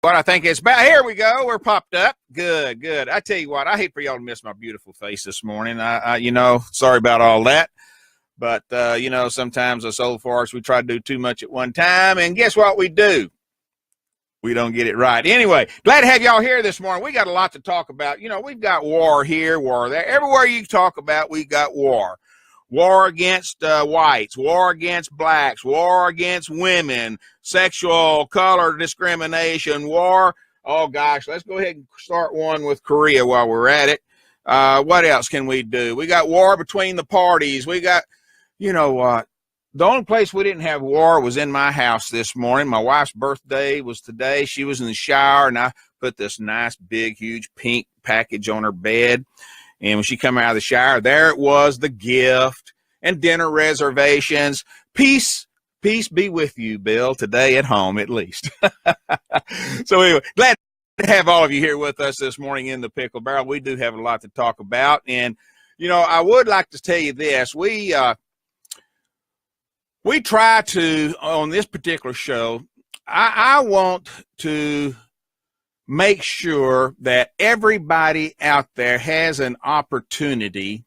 What I think it's about. Here we go. We're popped up. Good, good. I tell you what, I hate for y'all to miss my beautiful face this morning. Sorry about all that. But, sometimes us old farts, we try to do too much at one time. And guess what we do? We don't get it right. Anyway, glad to have y'all here this morning. We got a lot to talk about. We've got war here, war there. Everywhere you talk about, we got war. War against whites, war against blacks, war against women, sexual, color discrimination, war. Oh, gosh, let's go ahead and start one with Korea while we're at it. What else can we do? We got war between the parties. We got, the only place we didn't have war was in my house this morning. My wife's birthday was today. She was in the shower, and I put this nice, big, huge pink package on her bed. And when she come out of the shower, there it was, the gift and dinner reservations. Peace be with you, Bill, today at home at least. So anyway, glad to have all of you here with us this morning in the Pickle Barrel. We do have a lot to talk about. And, I would like to tell you this. We try to, on this particular show, I want to make sure that everybody out there has an opportunity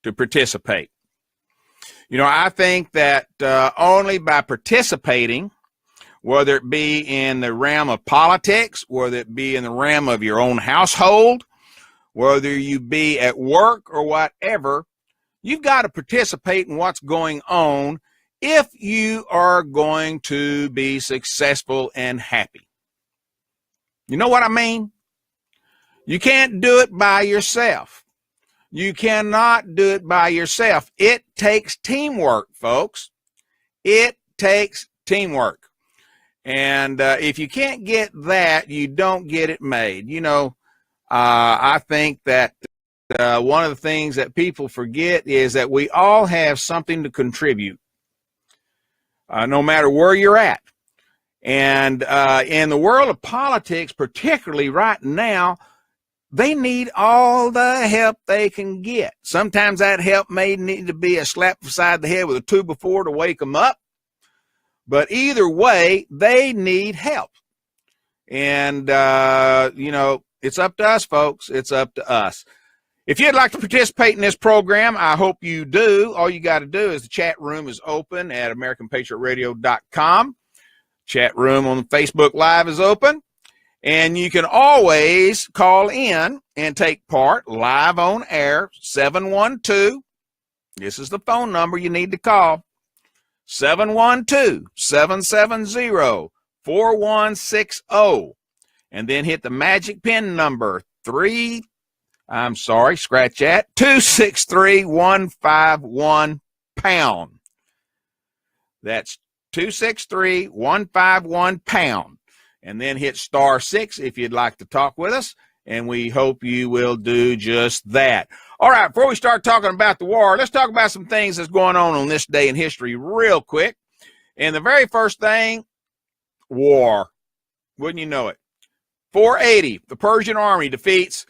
to participate. I think that only by participating, whether it be in the realm of politics, whether it be in the realm of your own household, whether you be at work or whatever, you've got to participate in what's going on if you are going to be successful and happy. You know what I mean? You can't do it by yourself. You cannot do it by yourself. It takes teamwork, folks. It takes teamwork. And if you can't get that, you don't get it made. I think that one of the things that people forget is that we all have something to contribute, no matter where you're at. And in the world of politics, particularly right now, they need all the help they can get. Sometimes that help may need to be a slap beside the head with a 2x4 to wake them up. But either way, they need help. And, it's up to us, folks. It's up to us. If you'd like to participate in this program, I hope you do. All you got to do is the chat room is open at AmericanPatriotRadio.com. Chat room on Facebook Live is open, and you can always call in and take part live on air, 712. This is the phone number you need to call, 712-770-4160, and then hit the magic pin number 263-151-pound. That's 263-151-pound, and then hit *6 if you'd like to talk with us, and we hope you will do just that. All right, before we start talking about the war, let's talk about some things that's going on this day in history real quick. And the very first thing, war. Wouldn't you know it? 480, the Persian army defeats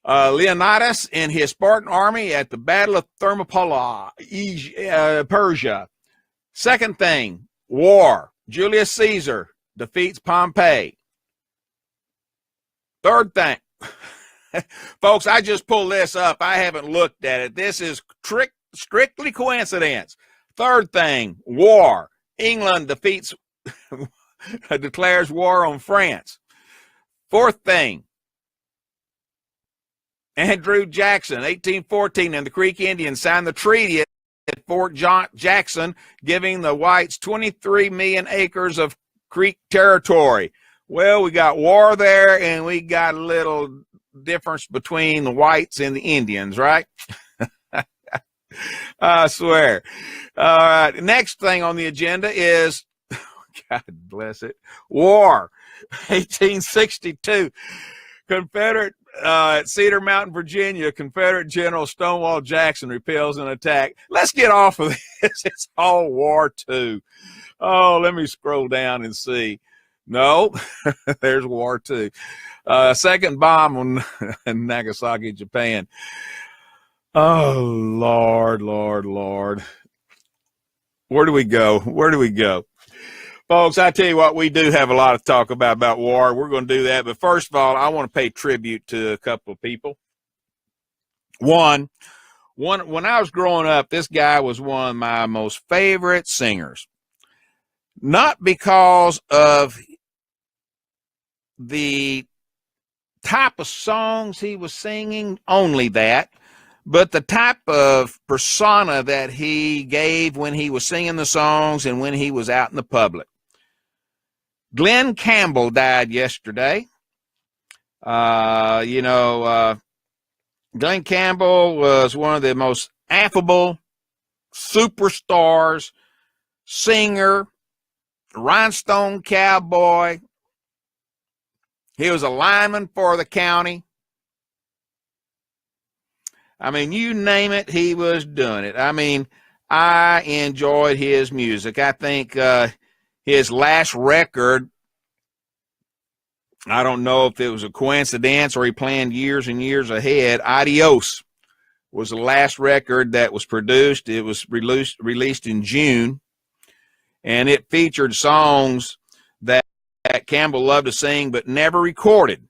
Leonidas and his Spartan army at the Battle of Thermopylae, Persia. Second thing, war. Julius Caesar defeats Pompey. Third thing, folks, I just pulled this up. I haven't looked at it. This is strictly coincidence. Third thing, war. England declares war on France. Fourth thing, Andrew Jackson, 1814, and the Creek Indians signed the treaty at Fort Jackson, giving the whites 23 million acres of Creek territory. Well, we got war there, and we got a little difference between the whites and the Indians, right? I swear. All right, next thing on the agenda is, God bless it, war. 1862, Confederate at Cedar Mountain, Virginia, Confederate General Stonewall Jackson repels an attack. Let's get off of this. It's all War II. Oh, let me scroll down and see. No, there's War II. Second bomb on Nagasaki, Japan. Oh, Lord, Lord, Lord. Where do we go? Where do we go? Folks, I tell you what, we do have a lot to talk about war. We're going to do that. But first of all, I want to pay tribute to a couple of people. One, when I was growing up, this guy was one of my most favorite singers. Not because of the type of songs he was singing, only that, but the type of persona that he gave when he was singing the songs and when he was out in the public. Glenn Campbell died yesterday. Glenn Campbell was one of the most affable superstars, singer, rhinestone cowboy. He was a lineman for the county. I mean, you name it, he was doing it. I mean, I enjoyed his music. I think his last record, I don't know if it was a coincidence or he planned years and years ahead, Adios was the last record that was produced. It was released in June, and it featured songs that Campbell loved to sing but never recorded.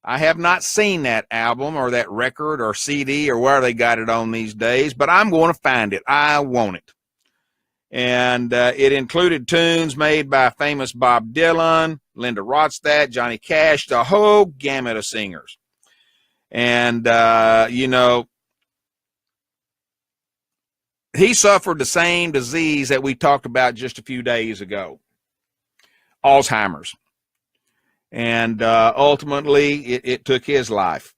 I have not seen that album or that record or CD or where they got it on these days, but I'm going to find it. I want it. And it included tunes made by famous Bob Dylan, Linda Ronstadt, Johnny Cash, the whole gamut of singers. And, he suffered the same disease that we talked about just a few days ago, Alzheimer's. And ultimately, it took his life.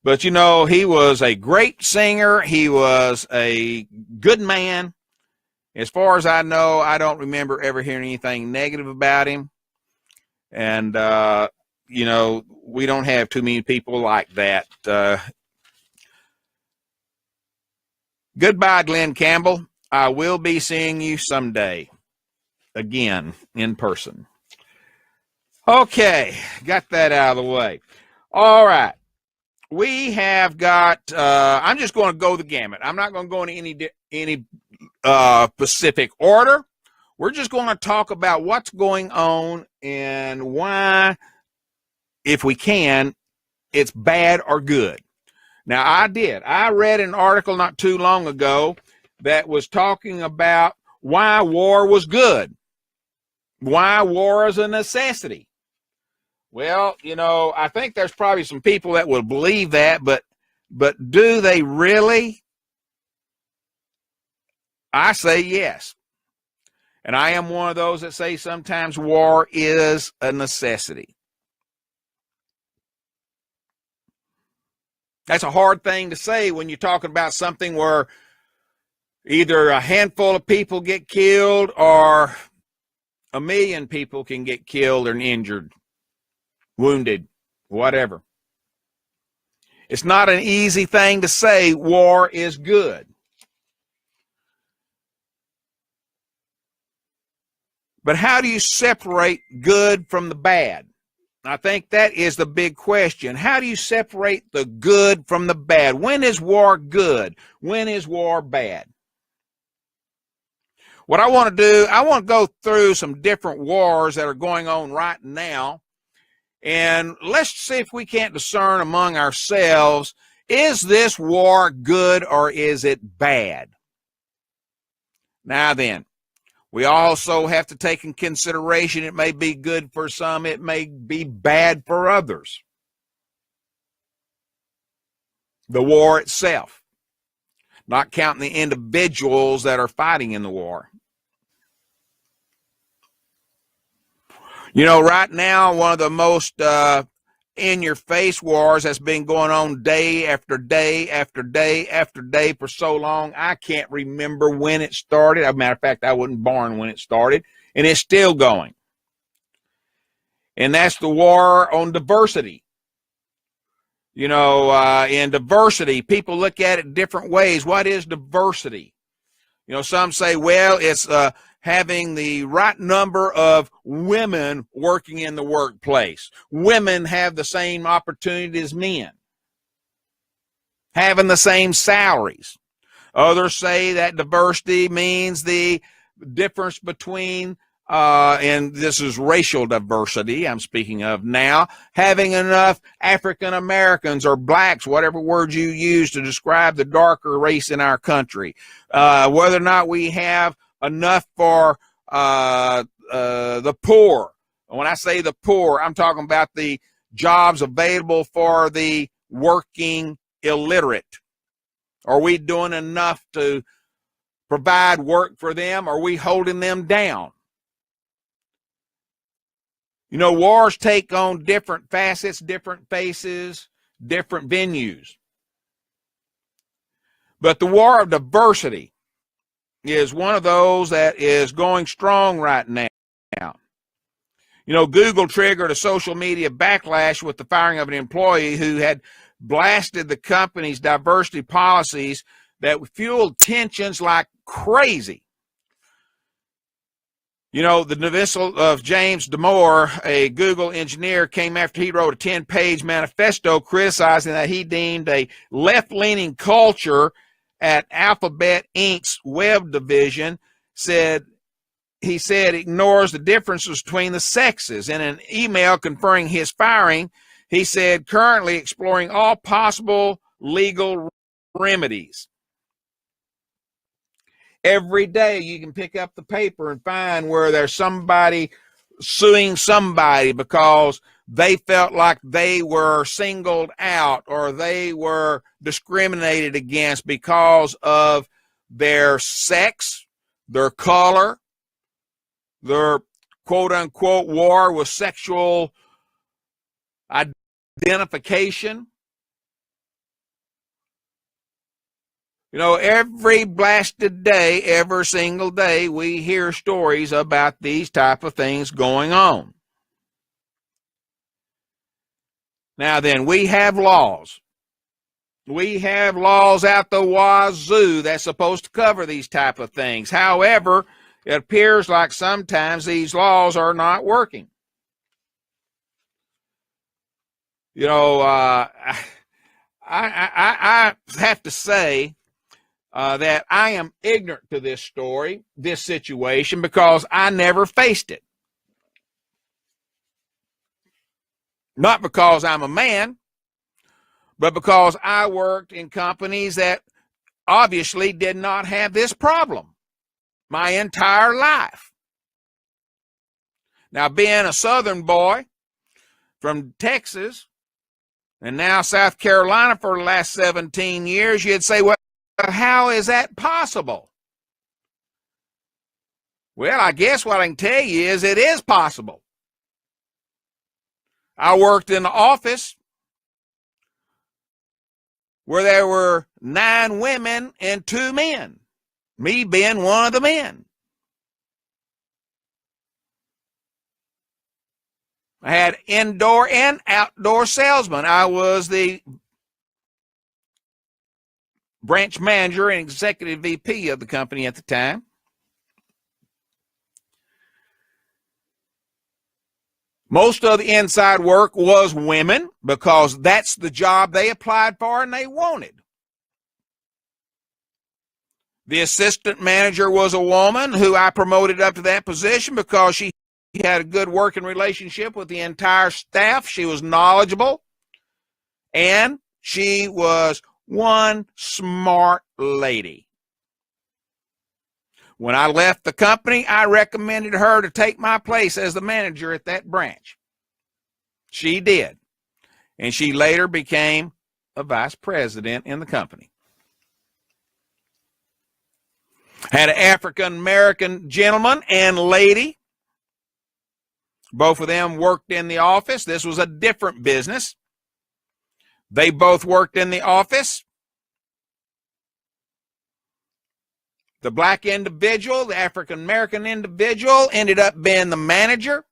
But, he was a great singer. He was a good man. As far as I know, I don't remember ever hearing anything negative about him. And, we don't have too many people like that. Goodbye, Glenn Campbell. I will be seeing you someday again in person. Okay, got that out of the way. All right. We have got, I'm just going to go the gamut. I'm not going to go into any specific order. We're just going to talk about what's going on and why, if we can, it's bad or good. Now, I read an article not too long ago that was talking about why war was good, why war is a necessity. Well, I think there's probably some people that will believe that, but do they really? I say yes. And I am one of those that say sometimes war is a necessity. That's a hard thing to say when you're talking about something where either a handful of people get killed or 1 million people can get killed and injured, wounded, whatever. It's not an easy thing to say war is good. But how do you separate good from the bad? I think that is the big question. How do you separate the good from the bad? When is war good? When is war bad? What I want to do, I want to go through some different wars that are going on right now. And let's see if we can't discern among ourselves, is this war good or is it bad? Now then, we also have to take in consideration it may be good for some, it may be bad for others. The war itself, not counting the individuals that are fighting in the war. Right now, one of the most in-your-face wars has been going on day after day after day after day for so long, I can't remember when it started. As a matter of fact, I wasn't born when it started, and it's still going. And that's the war on diversity. In diversity, people look at it different ways. What is diversity? Some say, well, it's having the right number of women working in the workplace. Women have the same opportunity as men, having the same salaries. Others say that diversity means the difference between and this is racial diversity I'm speaking of now, having enough African Americans or blacks, whatever word you use to describe the darker race in our country, whether or not we have enough for the poor. When I say the poor, I'm talking about the jobs available for the working illiterate. Are we doing enough to provide work for them? Are we holding them down? You know, wars take on different facets, different faces, different venues. But the war of diversity is one of those that is going strong right now. You know, Google triggered a social media backlash with the firing of an employee who had blasted the company's diversity policies that fueled tensions like crazy. You know, the dismissal of James Damore, a Google engineer, came after he wrote a 10-page manifesto criticizing that he deemed a left-leaning culture at Alphabet Inc.'s web division he said ignores the differences between the sexes. In an email confirming his firing, he said currently exploring all possible legal remedies. Every day you can pick up the paper and find where there's somebody suing somebody because they felt like they were singled out or they were discriminated against because of their sex, their color, their quote-unquote war with sexual identification. You know, every blasted day, every single day, we hear stories about these type of things going on. Now then, we have laws. We have laws out the wazoo that's supposed to cover these type of things. However, it appears like sometimes these laws are not working. You know, I have to say that I am ignorant to this story, this situation, because I never faced it. Not because I'm a man, but because I worked in companies that obviously did not have this problem my entire life. Now, being a Southern boy from Texas and now South Carolina for the last 17 years, you'd say, well, how is that possible? Well, I guess what I can tell you is it is possible. I worked in the office where there were 9 women and 2 men, me being one of the men. I had indoor and outdoor salesmen. I was the branch manager and executive VP of the company at the time. Most of the inside work was women because that's the job they applied for and they wanted. The assistant manager was a woman who I promoted up to that position because she had a good working relationship with the entire staff. She was knowledgeable, and she was one smart lady. When I left the company, I recommended her to take my place as the manager at that branch. She did, and she later became a vice president in the company. Had an African-American gentleman and lady. Both of them worked in the office. This was a different business. They both worked in the office. The black individual, the African-American individual, ended up being the manager.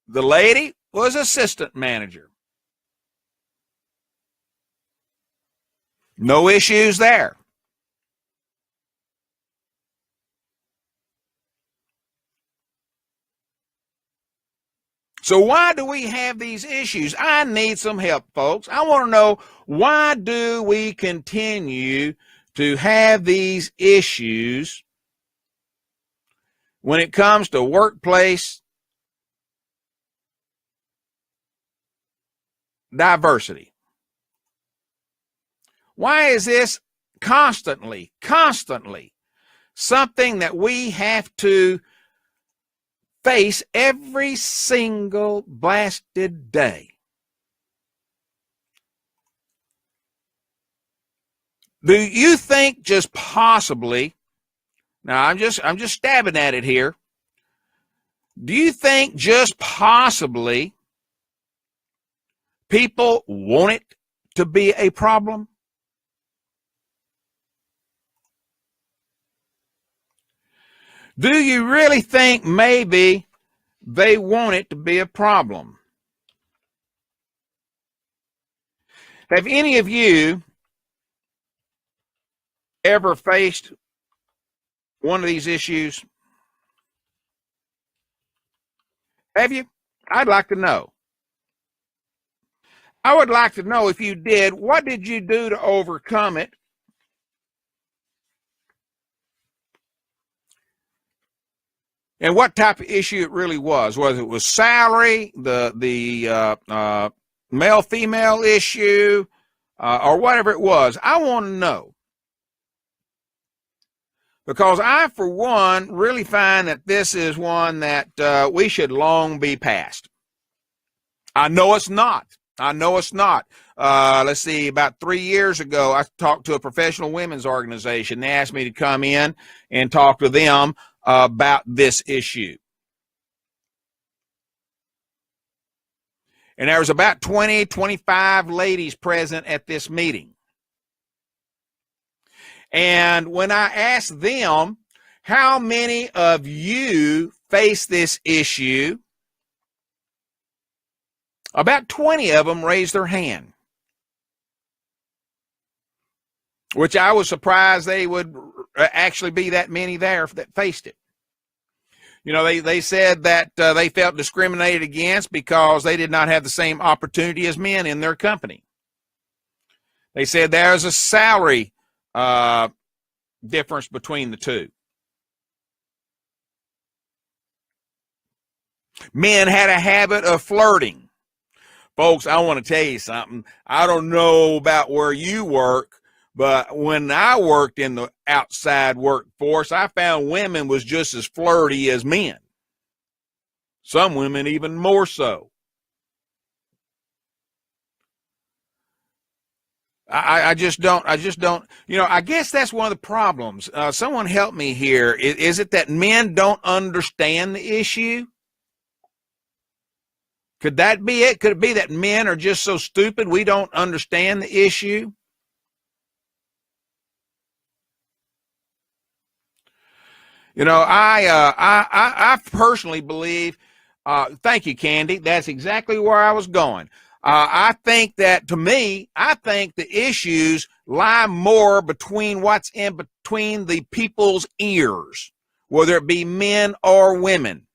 The lady was assistant manager. No issues there. So why do we have these issues? I need some help, folks. I want to know, why do we continue to have these issues when it comes to workplace diversity? Why is this constantly something that we have to face every single blasted day? Do you think just possibly, now I'm just stabbing at it here, do you think just possibly people want it to be a problem? Do you really think maybe they want it to be a problem? Have any of you ever faced one of these issues? Have you? I'd like to know. I would like to know, if you did, what did you do to overcome it? And what type of issue it really was? Whether it was salary, the male-female issue, or whatever it was. I want to know. Because I, for one, really find that this is one that we should long be past. I know it's not. Let's see, about 3 years ago, I talked to a professional women's organization. They asked me to come in and talk to them about this issue. And there was about 20, 25 ladies present at this meeting. And when I asked them, how many of you face this issue, about 20 of them raised their hand, which I was surprised they would actually be that many there that faced it. You know, they said that they felt discriminated against because they did not have the same opportunity as men in their company. They said there's a salary difference between the two. Men had a habit of flirting. Folks, I want to tell you something. I don't know about where you work, but when I worked in the outside workforce, I found women was just as flirty as men. Some women even more so. I just don't, you know, I guess that's one of the problems. Someone help me here. Is it that men don't understand the issue? Could that be it? Could it be that men are just so stupid we don't understand the issue? You know, I personally believe, thank you, Candy, that's exactly where I was going. I think that, to me, I think the issues lie more between what's in between the people's ears, whether it be men or women.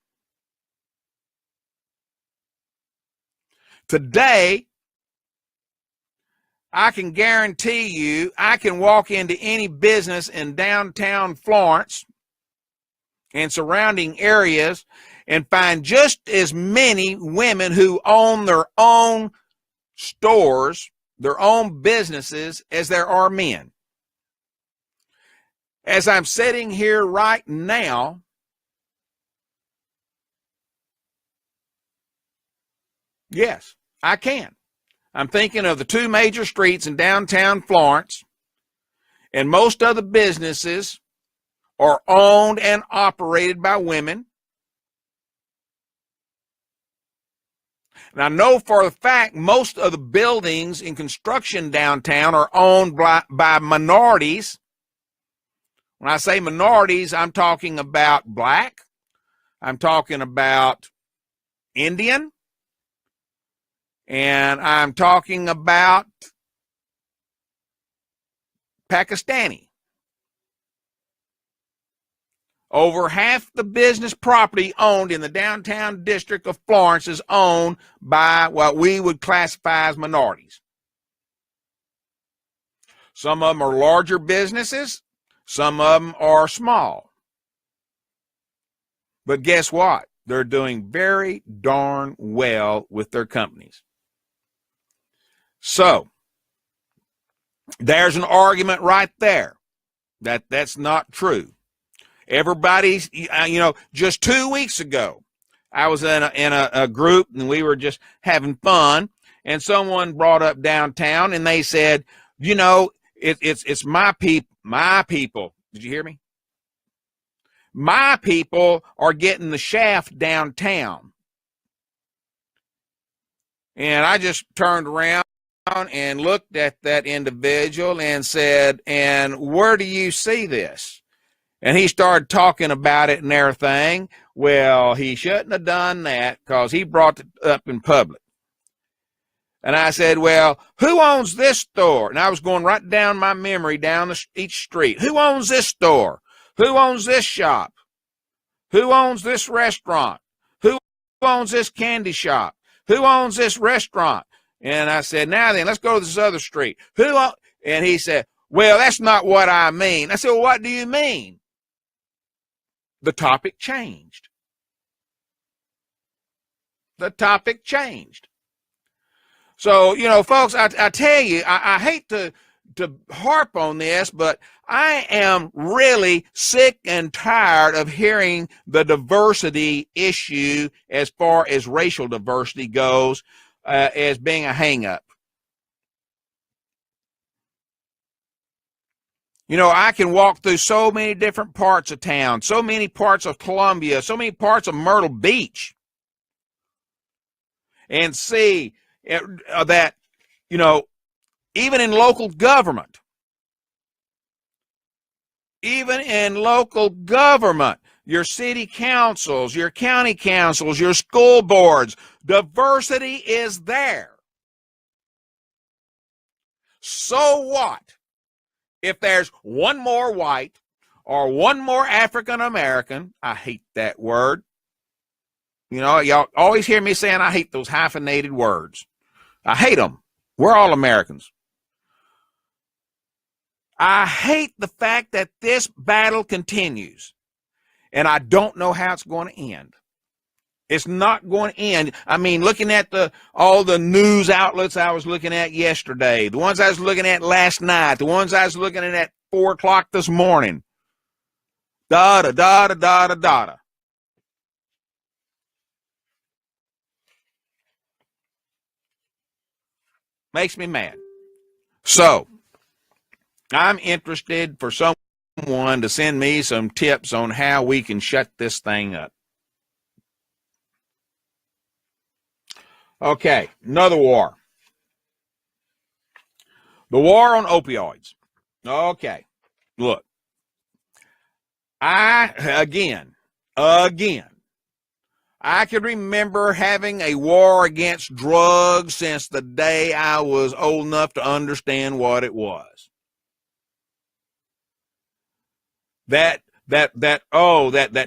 Today, I can guarantee you, I can walk into any business in downtown Florence and surrounding areas and find just as many women who own their own stores, their own businesses, as there are men. As I'm sitting here right now, yes, I can. I'm thinking of the two major streets in downtown Florence, and most of the businesses are owned and operated by women. And I know for a fact most of the buildings in construction downtown are owned by minorities. When I say minorities, I'm talking about black, I'm talking about Indian, and I'm talking about Pakistani. Over half the business property owned in the downtown district of Florence is owned by what we would classify as minorities. Some of them are larger businesses, some of them are small. But guess what? They're doing very darn well with their companies. So there's an argument right there that that's not true. Everybody's, just 2 weeks ago, I was in a group and we were just having fun, and someone brought up downtown and they said, it's my people. Did you hear me? My people are getting the shaft downtown. And I just turned around and looked at that individual and said, and where do you see this? And he started talking about it and everything. Well, he shouldn't have done that because he brought it up in public. And I said, well, who owns this store? And I was going right down my memory down each street. Who owns this store? Who owns this shop? Who owns this restaurant? Who owns this candy shop? Who owns this restaurant? And I said, now then, let's go to this other street. And he said, well, that's not what I mean. I said, well, what do you mean? The topic changed. The topic changed. So, folks, I tell you, I hate to harp on this, but I am really sick and tired of hearing the diversity issue as far as racial diversity goes as being a hang-up. I can walk through so many different parts of town, so many parts of Columbia, so many parts of Myrtle Beach, and see that, even in local government, your city councils, your county councils, your school boards, diversity is there. So what if there's one more white or one more African American? I hate that word. Y'all always hear me saying I hate those hyphenated words. I hate them. We're all Americans. I hate the fact that this battle continues, and I don't know how it's going to end. It's not going to end. I mean, looking at all the news outlets I was looking at yesterday, the ones I was looking at last night, the ones I was looking at 4 o'clock this morning. Da-da-da-da-da-da-da. Makes me mad. So, I'm interested for someone to send me some tips on how we can shut this thing up. Okay, another war. The war on opioids. Okay, look. I can remember having a war against drugs since the day I was old enough to understand what it was. That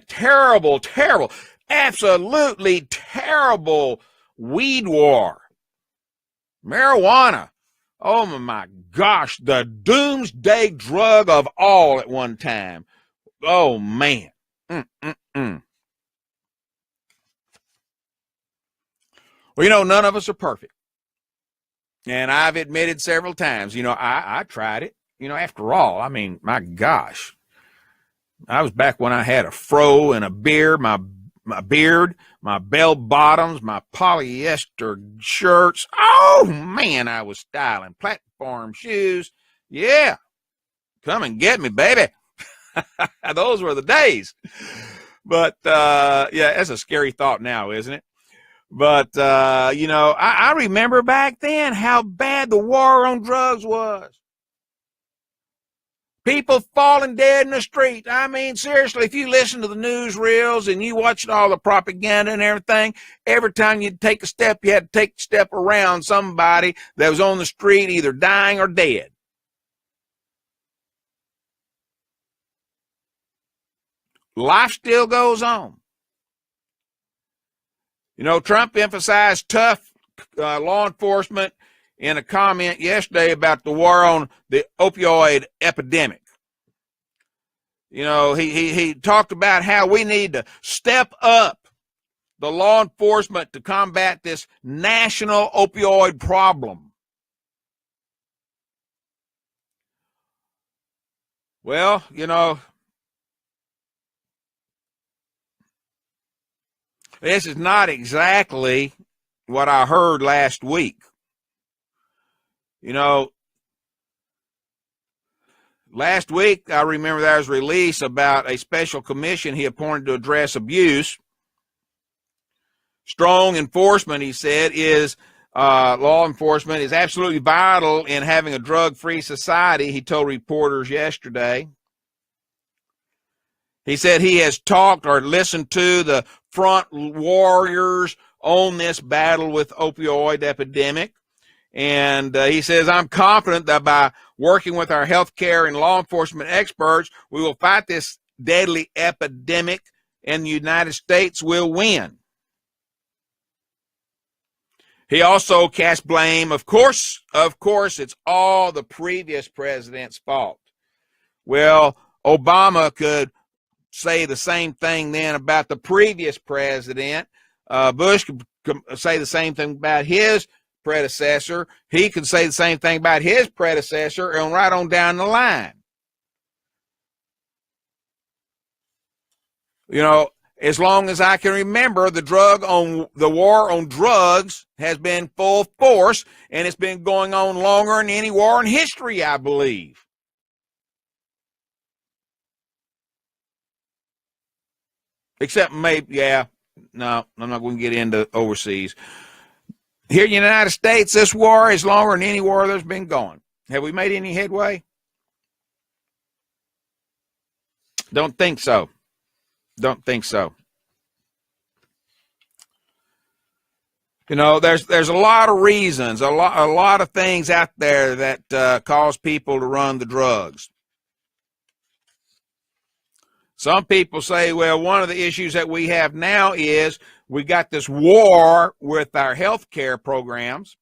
terrible, absolutely terrible weed war. Marijuana. Oh my gosh, the doomsday drug of all at one time. Oh man. Well, none of us are perfect. And I've admitted several times, I tried it. After all, I mean, my gosh. I was back when I had a fro and a beard, my beard, my bell bottoms, my polyester shirts. Oh, man, I was styling. Platform shoes. Yeah. Come and get me, baby. Those were the days. But, yeah, that's a scary thought now, isn't it? But, I remember back then how bad the war on drugs was. People falling dead in the street. I mean, seriously, if you listen to the newsreels and you watched all the propaganda and everything, every time you'd take a step, you had to take a step around somebody that was on the street either dying or dead. Life still goes on. Trump emphasized tough law enforcement in a comment yesterday about the war on the opioid epidemic. He talked about how we need to step up the law enforcement to combat this national opioid problem. Well, this is not exactly what I heard last week. Last week, I remember there was a release about a special commission he appointed to address abuse. Strong enforcement, he said, law enforcement is absolutely vital in having a drug-free society, he told reporters yesterday. He said he has talked or listened to the front warriors on this battle with opioid epidemic. And he says, I'm confident that by working with our healthcare and law enforcement experts, we will fight this deadly epidemic and the United States will win. He also cast blame. Of course, it's all the previous president's fault. Well, Obama could say the same thing then about the previous president. Bush could say the same thing about his predecessor. He could say the same thing about his predecessor and right on down the line. As long as I can remember, the war on drugs has been full force, and it's been going on longer than any war in history, I believe. Except maybe, no, I'm not going to get into overseas. Here in the United States, this war is longer than any war that's been going. Have we made any headway? Don't think so. There's a lot of reasons, a lot of things out there that cause people to run the drugs. Some people say, well, one of the issues that we have now is we got this war with our health care programs.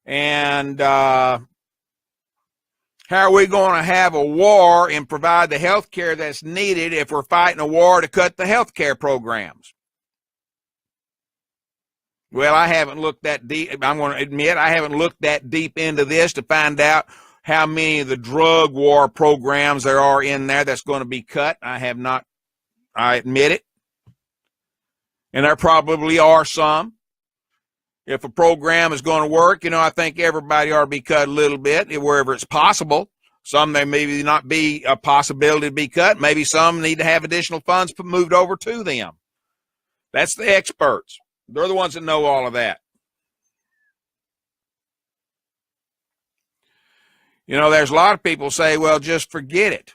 And how are we going to have a war and provide the health care that's needed if we're fighting a war to cut the health care programs? Well, I haven't looked that deep. I'm going to admit I haven't looked that deep into this to find out how many of the drug war programs there are in there that's going to be cut. I have not. I admit it. And there probably are some. If a program is going to work, I think everybody ought to be cut a little bit wherever it's possible. Some there maybe not be a possibility to be cut. Maybe some need to have additional funds moved over to them. That's the experts. They're the ones that know all of that. There's a lot of people say, well, just forget it.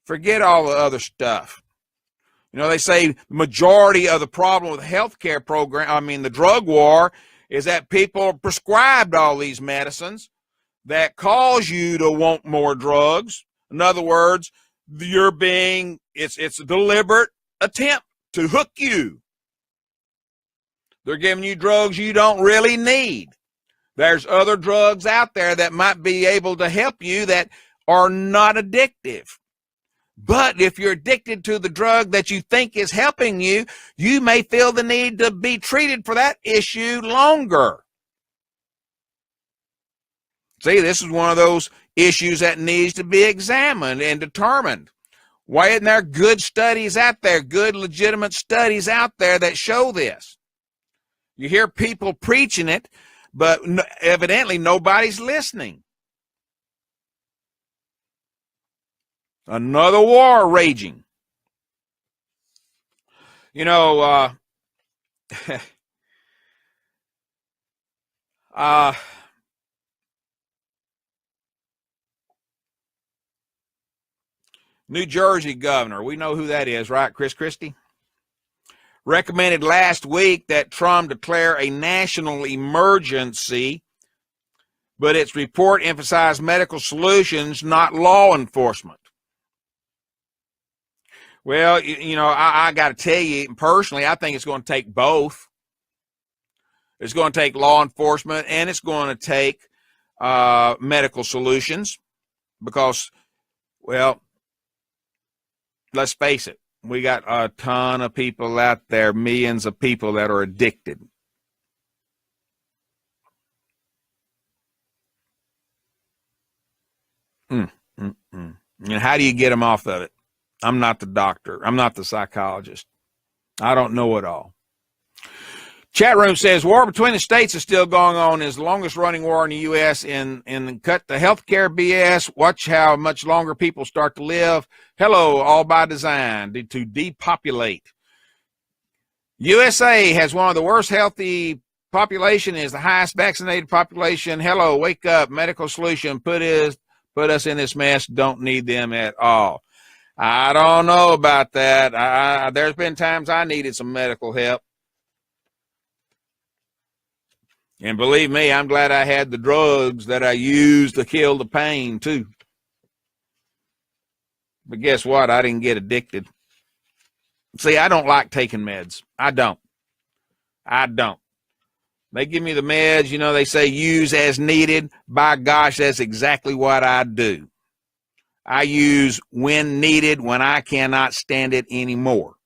Forget all the other stuff. They say the majority of the problem with the healthcare program, the drug war, is that people are prescribed all these medicines that cause you to want more drugs. In other words, it's a deliberate attempt to hook you. They're giving you drugs you don't really need. There's other drugs out there that might be able to help you that are not addictive. But if you're addicted to the drug that you think is helping you, you may feel the need to be treated for that issue longer. See, this is one of those issues that needs to be examined and determined. Why isn't there good studies out there, good legitimate studies out there that show this? You hear people preaching it, but evidently nobody's listening. Another war raging. New Jersey governor, we know who that is, right? Chris Christie? Recommended last week that Trump declare a national emergency, but its report emphasized medical solutions, not law enforcement. Well, I got to tell you, personally, I think it's going to take both. It's going to take law enforcement, and it's going to take medical solutions. because, well, let's face it, we got a ton of people out there, millions of people that are addicted. And how do you get them off of it? I'm not the doctor. I'm not the psychologist. I don't know it all. Chat room says war between the states is still going on. Is the longest running war in the U.S. and cut the healthcare BS. Watch how much longer people start to live. Hello, all by design to depopulate. USA has one of the worst healthy population, is the highest vaccinated population. Hello, wake up. Medical solution put us in this mess. Don't need them at all. I don't know about that. There's been times I needed some medical help. And believe me, I'm glad I had the drugs that I used to kill the pain, too. But guess what? I didn't get addicted. See, I don't like taking meds. I don't. They give me the meds, they say use as needed. By gosh, that's exactly what I do. I use when needed, when I cannot stand it anymore.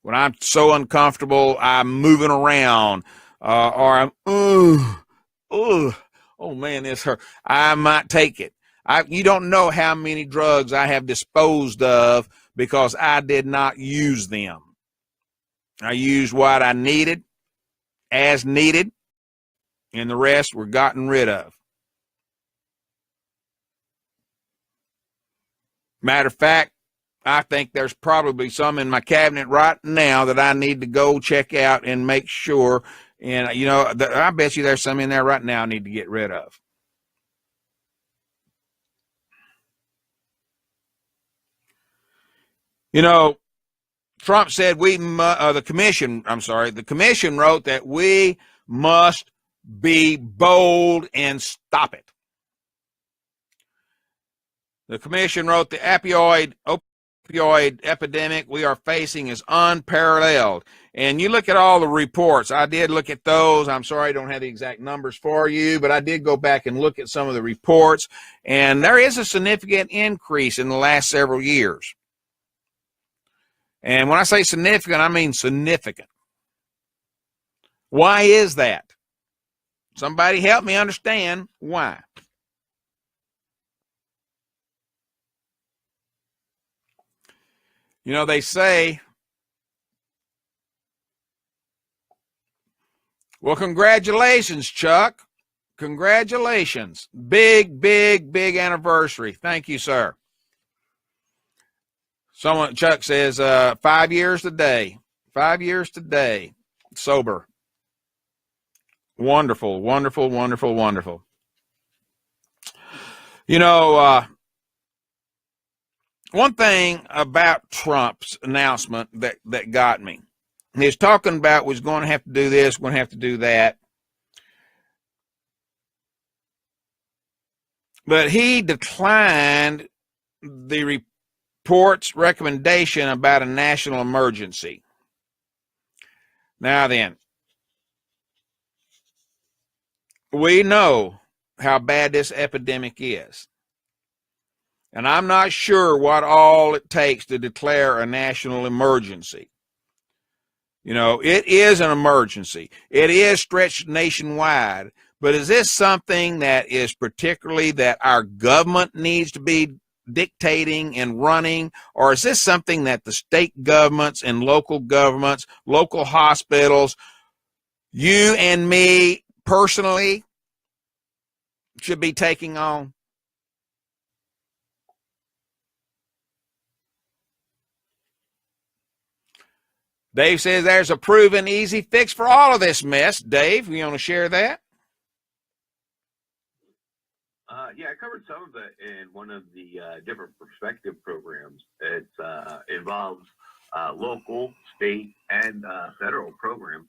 When I'm so uncomfortable, I'm moving around. Or I'm, oh man, this hurt. I might take it. You don't know how many drugs I have disposed of because I did not use them. I used what I needed, as needed, and the rest were gotten rid of. Matter of fact, I think there's probably some in my cabinet right now that I need to go check out and make sure. And, I bet you there's some in there right now I need to get rid of. Trump said the commission wrote that we must be bold and stop it. The commission wrote the opioid epidemic we are facing is unparalleled. And you look at all the reports. I did look at those. I'm sorry I don't have the exact numbers for you, but I did go back and look at some of the reports. And there is a significant increase in the last several years. And when I say significant, I mean significant. Why is that? Somebody help me understand why. They say, well, congratulations, Chuck. Congratulations. Big, big, big anniversary. Thank you, sir. Chuck says, 5 years today. 5 years today. Sober. Wonderful, wonderful, wonderful, wonderful. One thing about Trump's announcement that got me, he's talking about was going to have to do this, going to have to do that. But he declined the report's recommendation about a national emergency. Now then, we know how bad this epidemic is. And I'm not sure what all it takes to declare a national emergency. It is an emergency. It is stretched nationwide. But is this something that is particularly that our government needs to be dictating and running? Or is this something that the state governments and local governments, local hospitals, you and me personally should be taking on? Dave says there's a proven easy fix for all of this mess. Dave, you want to share that? Yeah, I covered some of it in one of the different perspective programs. It involves local, state, and federal program.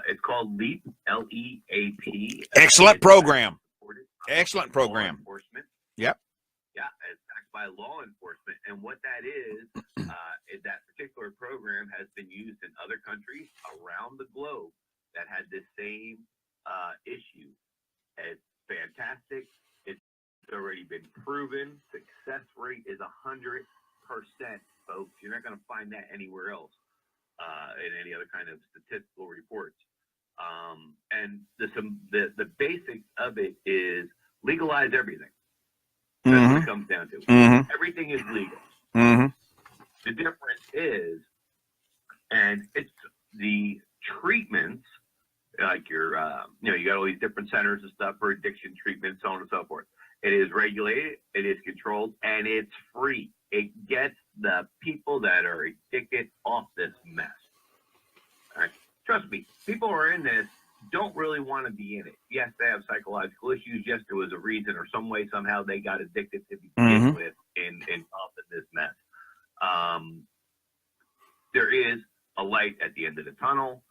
It's called LEAP, L-E-A-P. Excellent program. Excellent program. Law enforcement. Yep. Yeah, it's backed by law enforcement. And what that is that particular program has been used in other countries around the globe that had the same issue. It's fantastic. It's It's already been proven. Success rate is 100%, folks. You're not going to find that anywhere else in any other kind of statistical reports. And the basics of it is legalize everything. That's what it comes down to. Everything is legal. The difference is, and it's the treatments, like your, you got all these different centers and stuff for addiction treatment, so on and so forth. It is regulated, it is controlled, and it's free. It gets the people that are addicted off this mess. All right? Trust me, people who are in this don't really want to be in it. Yes, they have psychological issues. Yes, there was a reason or some way, somehow they got addicted to begin with and off in this mess. There is a light at the end of the tunnel.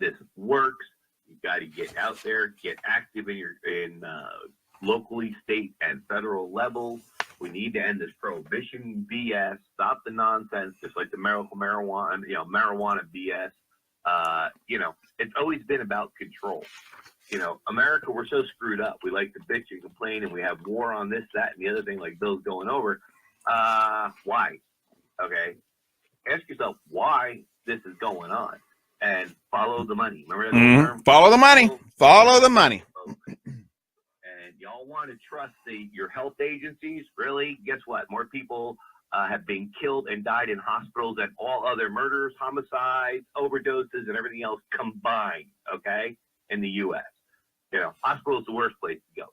This works. You got to get out there, get active in locally, state, and federal levels. We need to end this prohibition BS. Stop the nonsense, just like the marijuana BS. It's always been about control. America, we're so screwed up. We like to bitch and complain, and we have war on this, that, and the other thing, like Bill's going over. Why? Okay. Ask yourself why this is going on, and follow the money. Remember that term? Follow the money. Follow the money. And y'all want to trust your health agencies? Really? Guess what? More people have been killed and died in hospitals than all other murders, homicides, overdoses, and everything else combined, okay, in the U.S. Hospital is the worst place to go.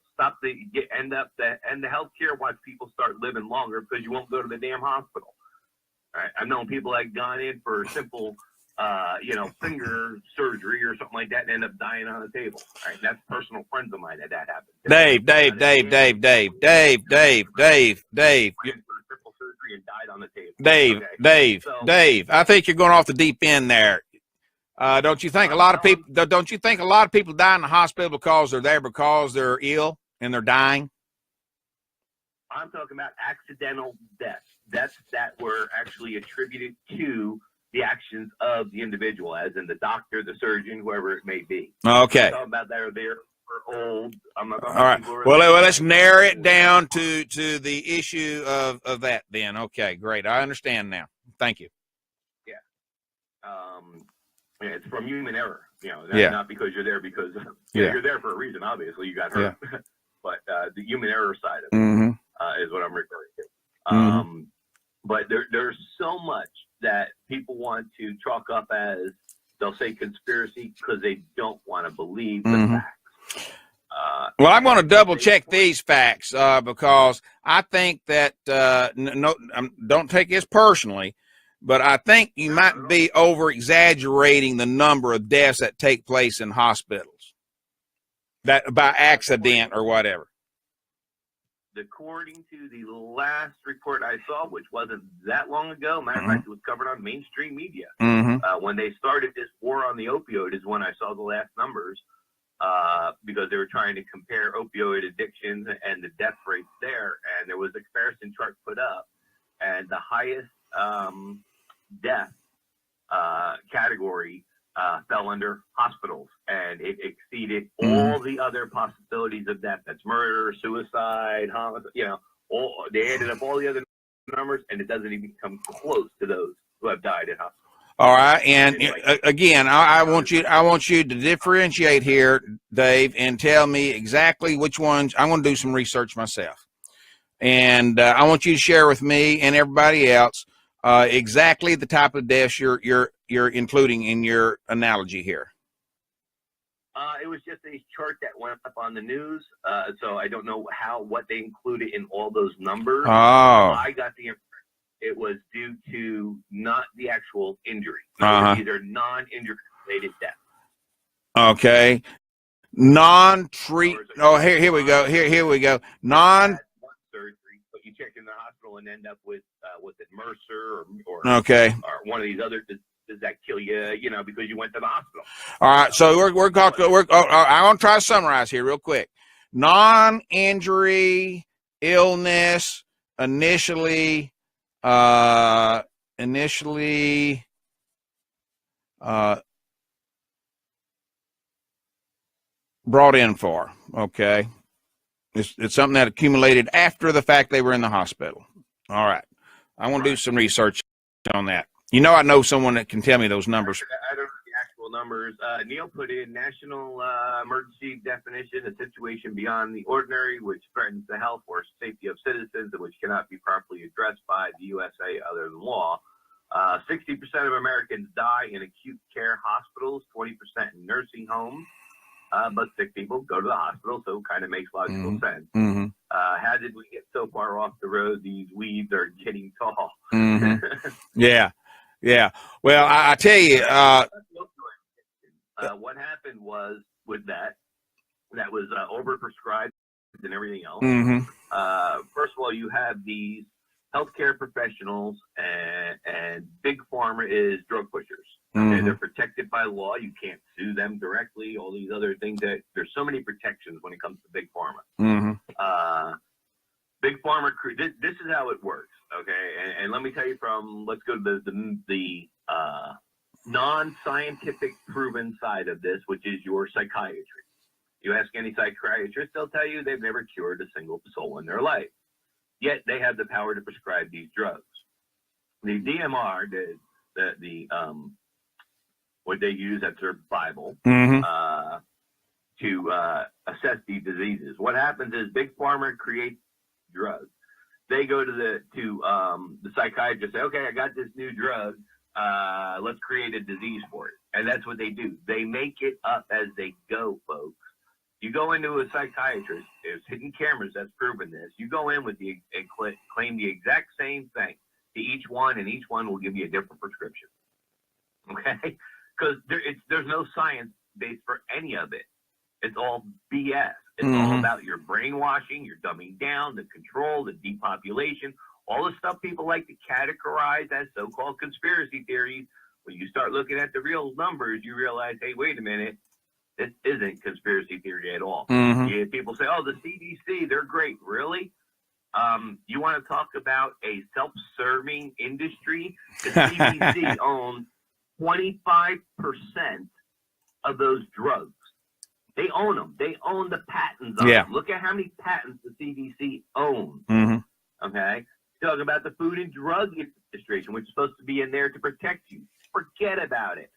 End the healthcare, watch people start living longer because you won't go to the damn hospital. All right? I've known people that gone in for simple, finger surgery or something like that and end up dying on the table. All right? That's personal friends of mine that happened. Dave. And died on the table. Dave, I think you're going off the deep end there. Don't you think a lot of people die in the hospital because they're there because they're ill and they're dying? I'm talking about accidental deaths that were actually attributed to the actions of the individual, as in the doctor, the surgeon, whoever it may be. Okay. I'm talking about that are there for old. I'm not talking all right. Well, let's narrow it down to the issue of that then. Okay, great. I understand now. Thank you. Yeah. It's from human error. Not because you're there because you're there for a reason. Obviously, you got hurt, but the human error side of it is what I'm referring to. But there's so much that people want to chalk up as, they'll say conspiracy because they don't want to believe the facts. Well, I'm going to double check these facts because I think that don't take this personally, but I think you might be over exaggerating the number of deaths that take place in hospitals, that by accident or whatever. According to the last report I saw, which wasn't that long ago, matter of fact, it was covered on mainstream media. When they started this war on the opioid is when I saw the last numbers, because they were trying to compare opioid addictions and the death rates there. And there was a comparison chart put up, and the highest death category fell under hospitals, and it exceeded all the other possibilities of death. That's murder, suicide, homicide, they added up all the other numbers, and it doesn't even come close to those who have died in hospitals. All right, and again, I want you to differentiate here, Dave, and tell me exactly which ones. I'm going to do some research myself, and I want you to share with me and everybody else exactly the type of deaths you're including in your analogy here. It was just a chart that went up on the news, so I don't know what they included in all those numbers. Oh. I got the impression it was due to not the actual injury. These are non-injury related deaths. Okay. Non-treat. Oh, here we go. Here we go. Surgery, but you check in the hospital and end up with was it Mercer or one of these other. Does that kill you? Because you went to the hospital. All right. So I'm going to try to summarize here real quick. Non-injury illness initially brought in for. Okay. It's something that accumulated after the fact they were in the hospital. All right. I want to do some research on that. I know someone that can tell me those numbers. I don't know the actual numbers. Neil put in national emergency definition, a situation beyond the ordinary, which threatens the health or safety of citizens and which cannot be properly addressed by the USA other than law. 60% of Americans die in acute care hospitals, 20% in nursing homes. But sick people go to the hospital, so it kind of makes logical sense. Mm-hmm. How did we get so far off the road? These weeds are getting tall. Mm-hmm. Yeah. Well, I tell you, what happened was with that was overprescribed and everything else. mm-hmm. First of all, you have these healthcare professionals, and big pharma is drug pushers. Mm-hmm. They're protected by law. You can't sue them directly. All these other things. There's so many protections when it comes to big pharma. Mm-hmm. Big pharma. This is how it works. Okay, and let me tell you let's go to the non-scientific proven side of this, which is your psychiatry. You ask any psychiatrist, they'll tell you they've never cured a single soul in their life. Yet they have the power to prescribe these drugs. The DMR, the what they use, that's their Bible, Mm-hmm. to assess these diseases. What happens is big pharma creates drugs. They go to the psychiatrist, say, okay, I got this new drug. Let's create a disease for it. And that's what they do. They make it up as they go, folks. You go into a psychiatrist, there's hidden cameras that's proven this. You go in with claim the exact same thing to each one, and each one will give you a different prescription. Okay? Because there's no science base for any of it. It's all BS. It's all about your brainwashing, your dumbing down, the control, the depopulation, all the stuff people like to categorize as so-called conspiracy theories. When you start looking at the real numbers, you realize, hey, wait a minute. This isn't conspiracy theory at all. Yeah, people say, oh, the CDC, they're great. Really? You want to talk about a self-serving industry? The CDC owns 25% of those drugs. They own them. They own the patents on them. Look at how many patents the CDC owns. Okay? Talking about the Food and Drug Administration, which is supposed to be in there to protect you. Forget about it.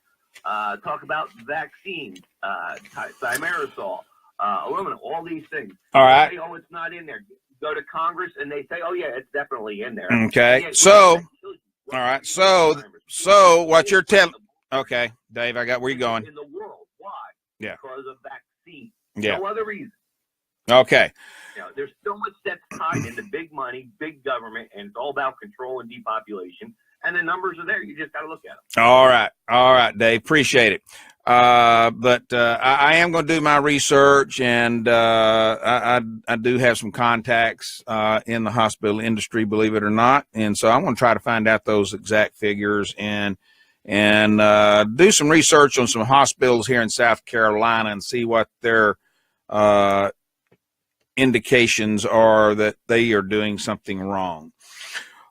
Talk about vaccines, thimerosal, aluminum, all these things. All right. Say, oh, it's not in there. Go to Congress and they say, oh, yeah, it's definitely in there. Okay. Yeah, so, all right. So what you're telling, okay, Dave, I got where you're going. In the world. Why? Yeah. Because of vaccines. Yeah. No other reason. Okay. There's so much that's tied into big money, big government, and it's all about control and depopulation. And the numbers are there. You just got to look at them. All right, Dave. Appreciate it. But I am going to do my research, and I do have some contacts in the hospital industry, believe it or not. And so I want to try to find out those exact figures and do some research on some hospitals here in South Carolina and see what their indications are that they are doing something wrong.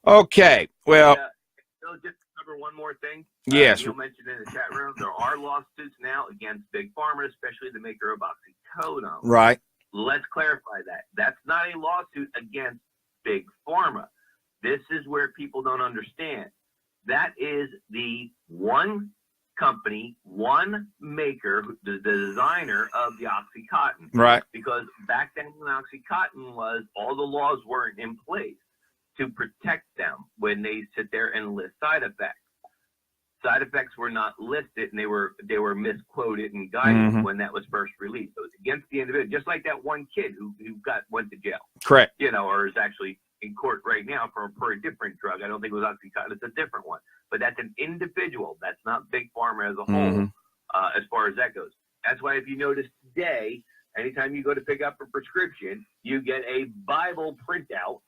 Okay. Well. Just to cover one more thing. Yes. You mentioned in the chat room, there are lawsuits now against big pharma, especially the maker of oxycodone. Right. Let's clarify that. That's not a lawsuit against big pharma. This is where people don't understand. That is the one company, one maker, the designer of the Oxycontin. Right. Because back then when Oxycontin was, all the laws weren't in place to protect them when they sit there and list side effects. Side effects were not listed, and they were misquoted and guided when that was first released. So it's against the individual, just like that one kid who went to jail. Correct. Or is actually in court right now for a different drug. I don't think it was Oxycontin. It's a different one. But that's an individual. That's not big pharma as a whole, as far as that goes. That's why if you notice today, anytime you go to pick up a prescription, you get a Bible printout.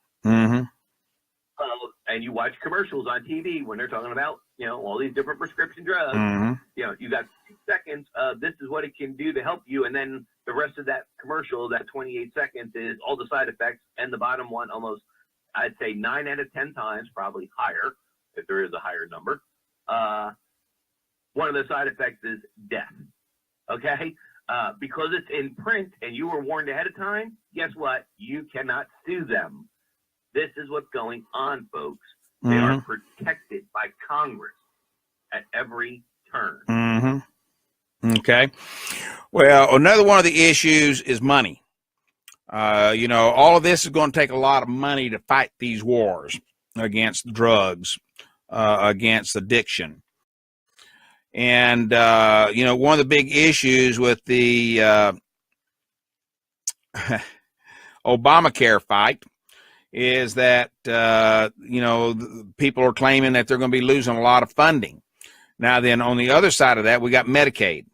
And you watch commercials on TV when they're talking about, all these different prescription drugs. You got 2 seconds of this is what it can do to help you. And then the rest of that commercial, that 28 seconds, is all the side effects. And the bottom one, almost, I'd say 9 out of 10 times, probably higher, if there is a higher number. One of the side effects is death. Okay? because it's in print and you were warned ahead of time, guess what? You cannot sue them. This is what's going on, folks. They are protected by Congress at every turn. Okay. Well, another one of the issues is money. All of this is going to take a lot of money to fight these wars against drugs, against addiction. And, one of the big issues with the Obamacare fight is that, people are claiming that they're going to be losing a lot of funding. Now, then on the other side of that, we got Medicaid,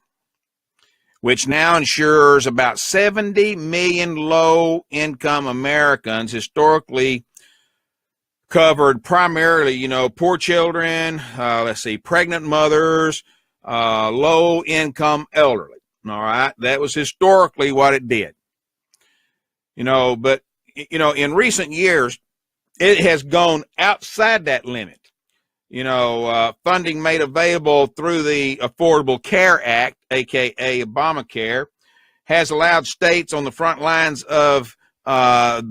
which now insures about 70 million low-income Americans, historically covered primarily, poor children, pregnant mothers, low-income elderly. All right, that was historically what it did. But, in recent years, it has gone outside that limit. Funding made available through the Affordable Care Act, aka Obamacare, has allowed states on the front lines of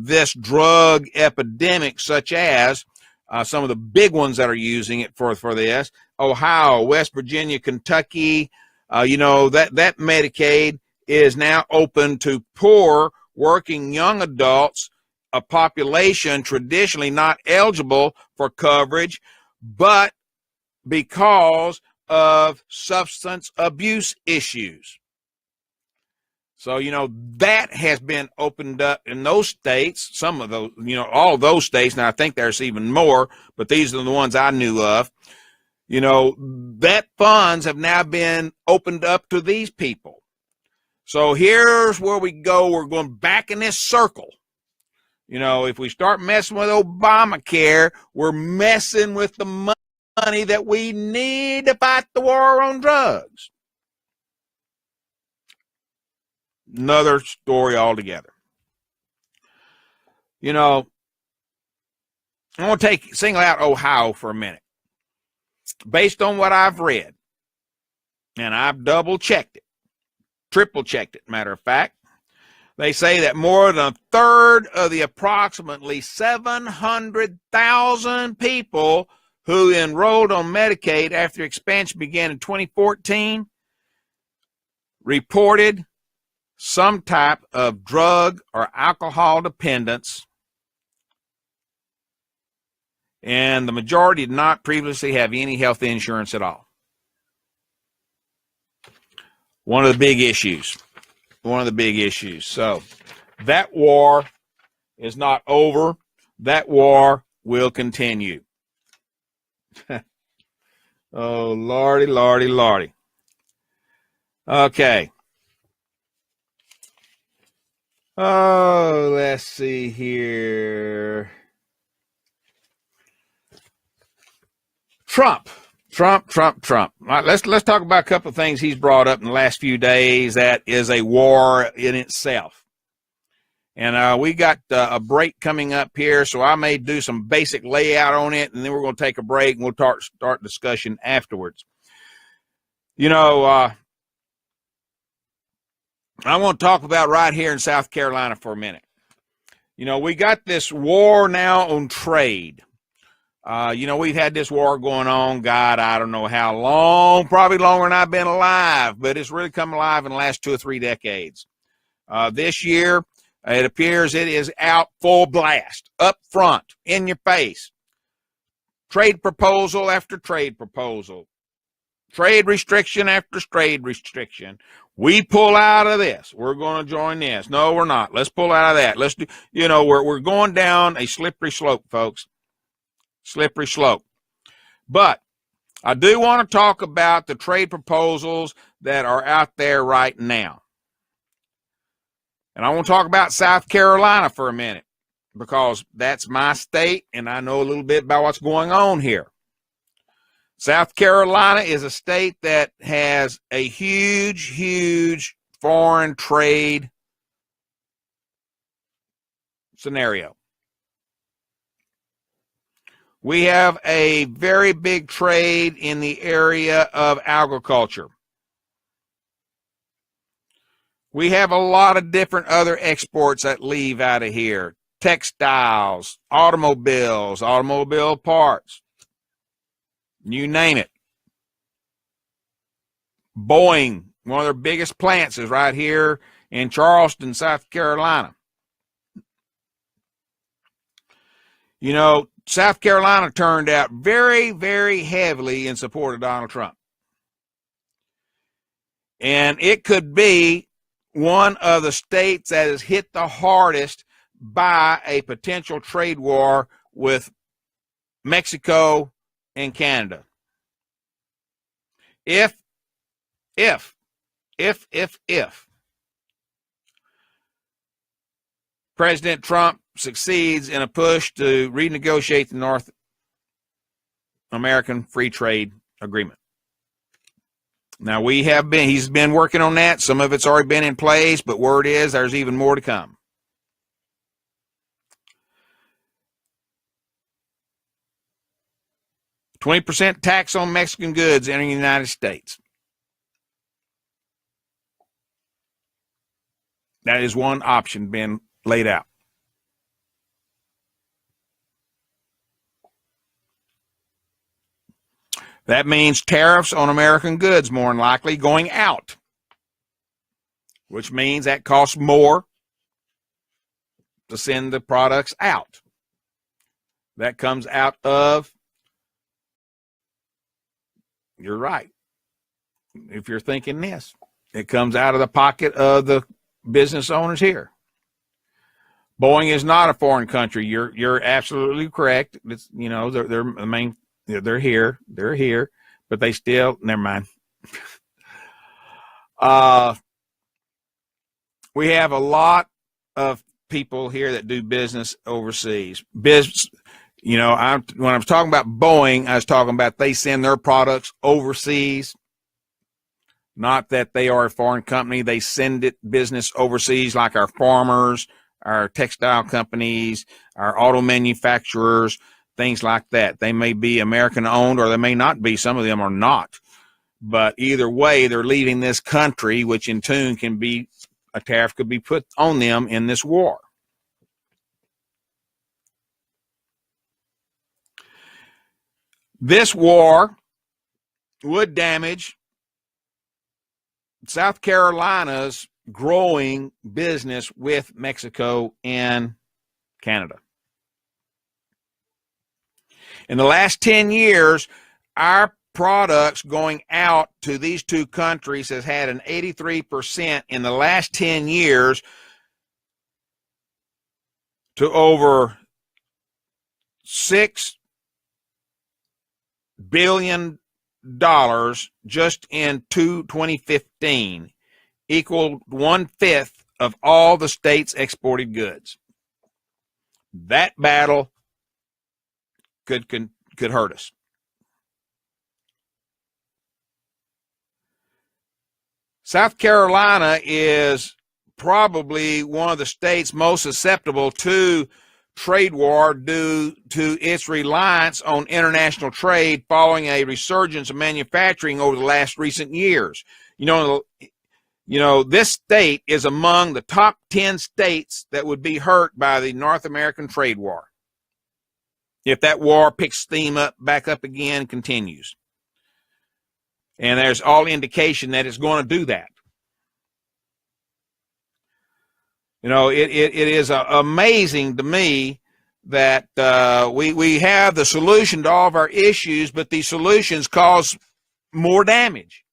this drug epidemic, such as some of the big ones that are using it for this: Ohio, West Virginia, Kentucky. That Medicaid is now open to poor working young adults, a population traditionally not eligible for coverage, but because of substance abuse issues. So, that has been opened up in those states, some of those, all of those states. Now, I think there's even more, but these are the ones I knew of. That funds have now been opened up to these people. So here's where we go. We're going back in this circle. If we start messing with Obamacare, we're messing with the money that we need to fight the war on drugs. Another story altogether. I want to single out Ohio for a minute. Based on what I've read, and I've double-checked it, triple-checked it, matter of fact, they say that more than a third of the approximately 700,000 people who enrolled on Medicaid after expansion began in 2014 reported some type of drug or alcohol dependence, and the majority did not previously have any health insurance at all. One of the big issues. So that war is not over. That war will continue. Oh, Lordy, Lordy, Lordy. Okay. Oh, let's see here. Trump. Let's talk about a couple of things he's brought up in the last few days. That is a war in itself. And we got a break coming up here, so I may do some basic layout on it, and then we're going to take a break, and we'll start discussion afterwards. I want to talk about right here in South Carolina for a minute. We got this war now on trade. We've had this war going on, God, I don't know how long, probably longer than I've been alive, but it's really come alive in the last 2 or 3 decades. This year, it appears it is out full blast, up front, in your face. Trade proposal after trade proposal. Trade restriction after trade restriction. We pull out of this. We're going to join this. No, we're not. Let's pull out of that. Let's do, we're going down a slippery slope, folks. Slippery slope. But I do want to talk about the trade proposals that are out there right now. And I want to talk about South Carolina for a minute, because that's my state and I know a little bit about what's going on here. South Carolina is a state that has a huge foreign trade scenario. We have a very big trade in the area of agriculture. We have a lot of different other exports that leave out of here. Textiles, automobiles, automobile parts, you name it. Boeing, one of their biggest plants is right here in Charleston, South Carolina. You know, South Carolina turned out very, very heavily in support of Donald Trump. And it could be one of the states that is hit the hardest by a potential trade war with Mexico and Canada. If President Trump succeeds in a push to renegotiate the North American Free Trade Agreement. Now, he's been working on that. Some of it's already been in place, but word is there's even more to come. %20 tax on Mexican goods entering the United States. That is one option being laid out. That means tariffs on American goods, more than likely, going out, which means that costs more to send the products out. That comes out of, you're right, if you're thinking this, it comes out of the pocket of the business owners here. Boeing is not a foreign country. You're absolutely correct. It's, you know, they're the main. They're here, but they still, never mind. We have a lot of people here that do business overseas. When I was talking about Boeing, I was talking about they send their products overseas. Not that they are a foreign company. They send it business overseas, like our farmers, our textile companies, our auto manufacturers, things like that. They may be American owned or they may not be. Some of them are not. But either way, they're leaving this country, which in turn can be, a tariff could be put on them in this war. This war would damage South Carolina's growing business with Mexico and Canada. In the last 10 years, our products going out to these two countries has had an 83% in the last 10 years to over $6 billion just in 2015, equaled 1/5 of all the state's exported goods. That battle could hurt us. South Carolina is probably one of the states most susceptible to trade war due to its reliance on international trade following a resurgence of manufacturing over the last recent years. You know, this state is among the top 10 states that would be hurt by the North American trade war, if that war picks steam back up again, continues. And there's all indication that it's going to do that. You know, it is amazing to me that we have the solution to all of our issues, but these solutions cause more damage.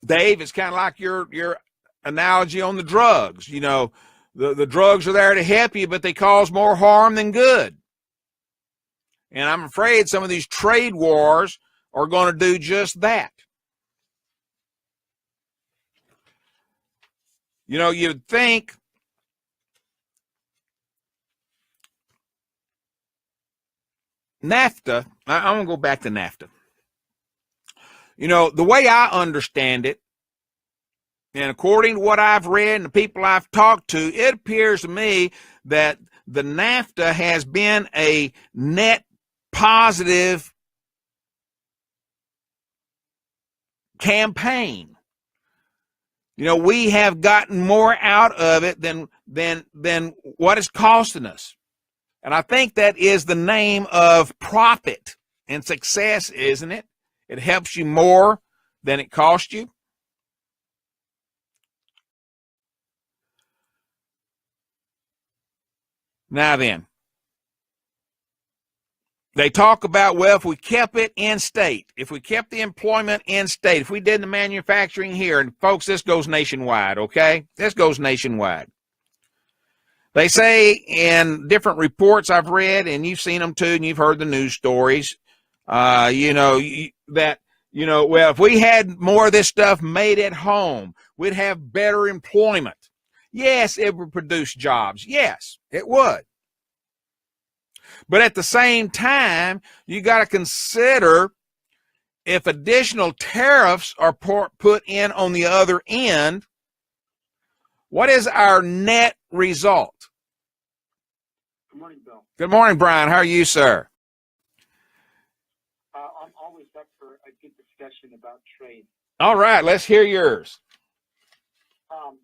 Dave, it's kind of like your analogy on the drugs. You know, the drugs are there to help you, but they cause more harm than good. And I'm afraid some of these trade wars are going to do just that. You know, you'd think NAFTA, I'm going to go back to NAFTA. You know, the way I understand it, and according to what I've read and the people I've talked to, it appears to me that the NAFTA has been a net positive campaign. We have gotten more out of it than what it's costing us. And I think that is the name of profit and success, isn't it? It helps you more than it costs you. Now then, they talk about, well, if we kept it in state, if we kept the employment in state, if we did the manufacturing here, and folks, this goes nationwide, okay? This goes nationwide. They say in different reports I've read, and you've seen them too, and you've heard the news stories, well, if we had more of this stuff made at home, we'd have better employment. Yes, it would produce jobs. Yes, it would. But at the same time, you got to consider if additional tariffs are put in on the other end, what is our net result? Good morning, Bill. Good morning, Brian. How are you, sir? I'm always up for a good discussion about trade. All right, let's hear yours. Well,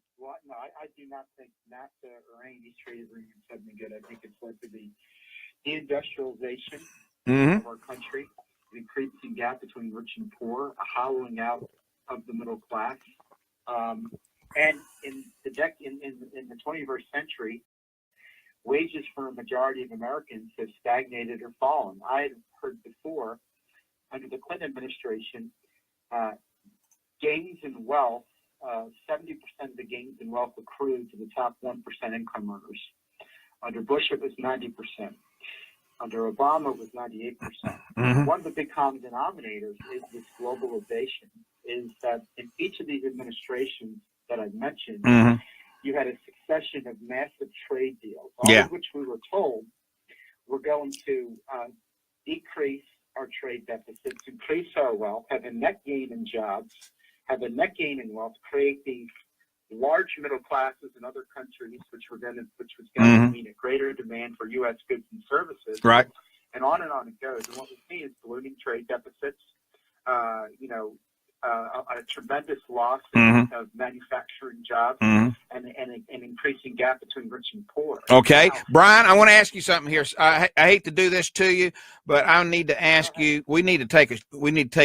no, I do not think NAFTA or any of these trade agreements have been good. I think it's led to the deindustrialization of our country, the increasing gap between rich and poor, a hollowing out of the middle class. And in the 21st century, wages for a majority of Americans have stagnated or fallen. I had heard before, under the Clinton administration, gains in wealth, 70% of the gains in wealth accrued to the top 1% income earners. Under Bush, it was 90%. Under Obama, it was 98%. One of the big common denominators is this globalization, is that in each of these administrations that I've mentioned, you had a succession of massive trade deals, all of which we were told were going to decrease our trade deficits, increase our wealth, have a net gain in jobs, have a net gain in wealth, create these large middle classes in other countries, which was going to mean a greater demand for U.S. goods and services, right? And on it goes. And what we see is ballooning trade deficits, a tremendous loss of manufacturing jobs, and an increasing gap between rich and poor. Okay, now, Brian, I want to ask you something here. I hate to do this to you, but I need to ask you. We need to take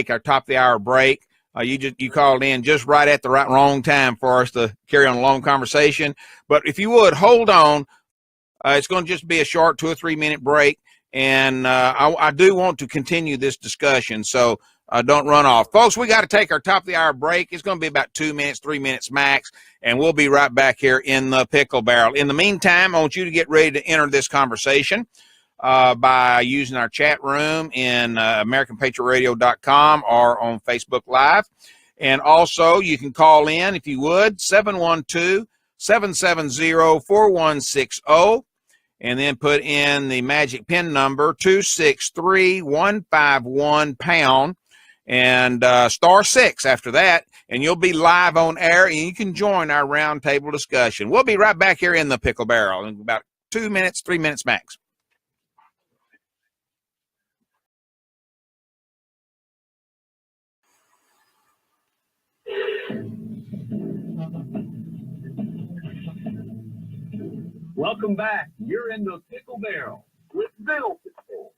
our top of the hour break. You called in just right at the wrong time for us to carry on a long conversation. But if you would, hold on. It's going to just be a short 2 or 3 minute break. And I do want to continue this discussion, so don't run off. Folks, we got to take our top of the hour break. It's going to be about 2 minutes, 3 minutes max, and we'll be right back here in the Pickle Barrel. In the meantime, I want you to get ready to enter this conversation by using our chat room in AmericanPatriotRadio.com or on Facebook Live. And also, you can call in, if you would, 712-770-4160, and then put in the magic PIN number 263151#, and *6 after that, and you'll be live on air, and you can join our roundtable discussion. We'll be right back here in the Pickle Barrel in about 2 minutes, 3 minutes max. Welcome back. You're in the Pickle Barrel with Bill Pickle.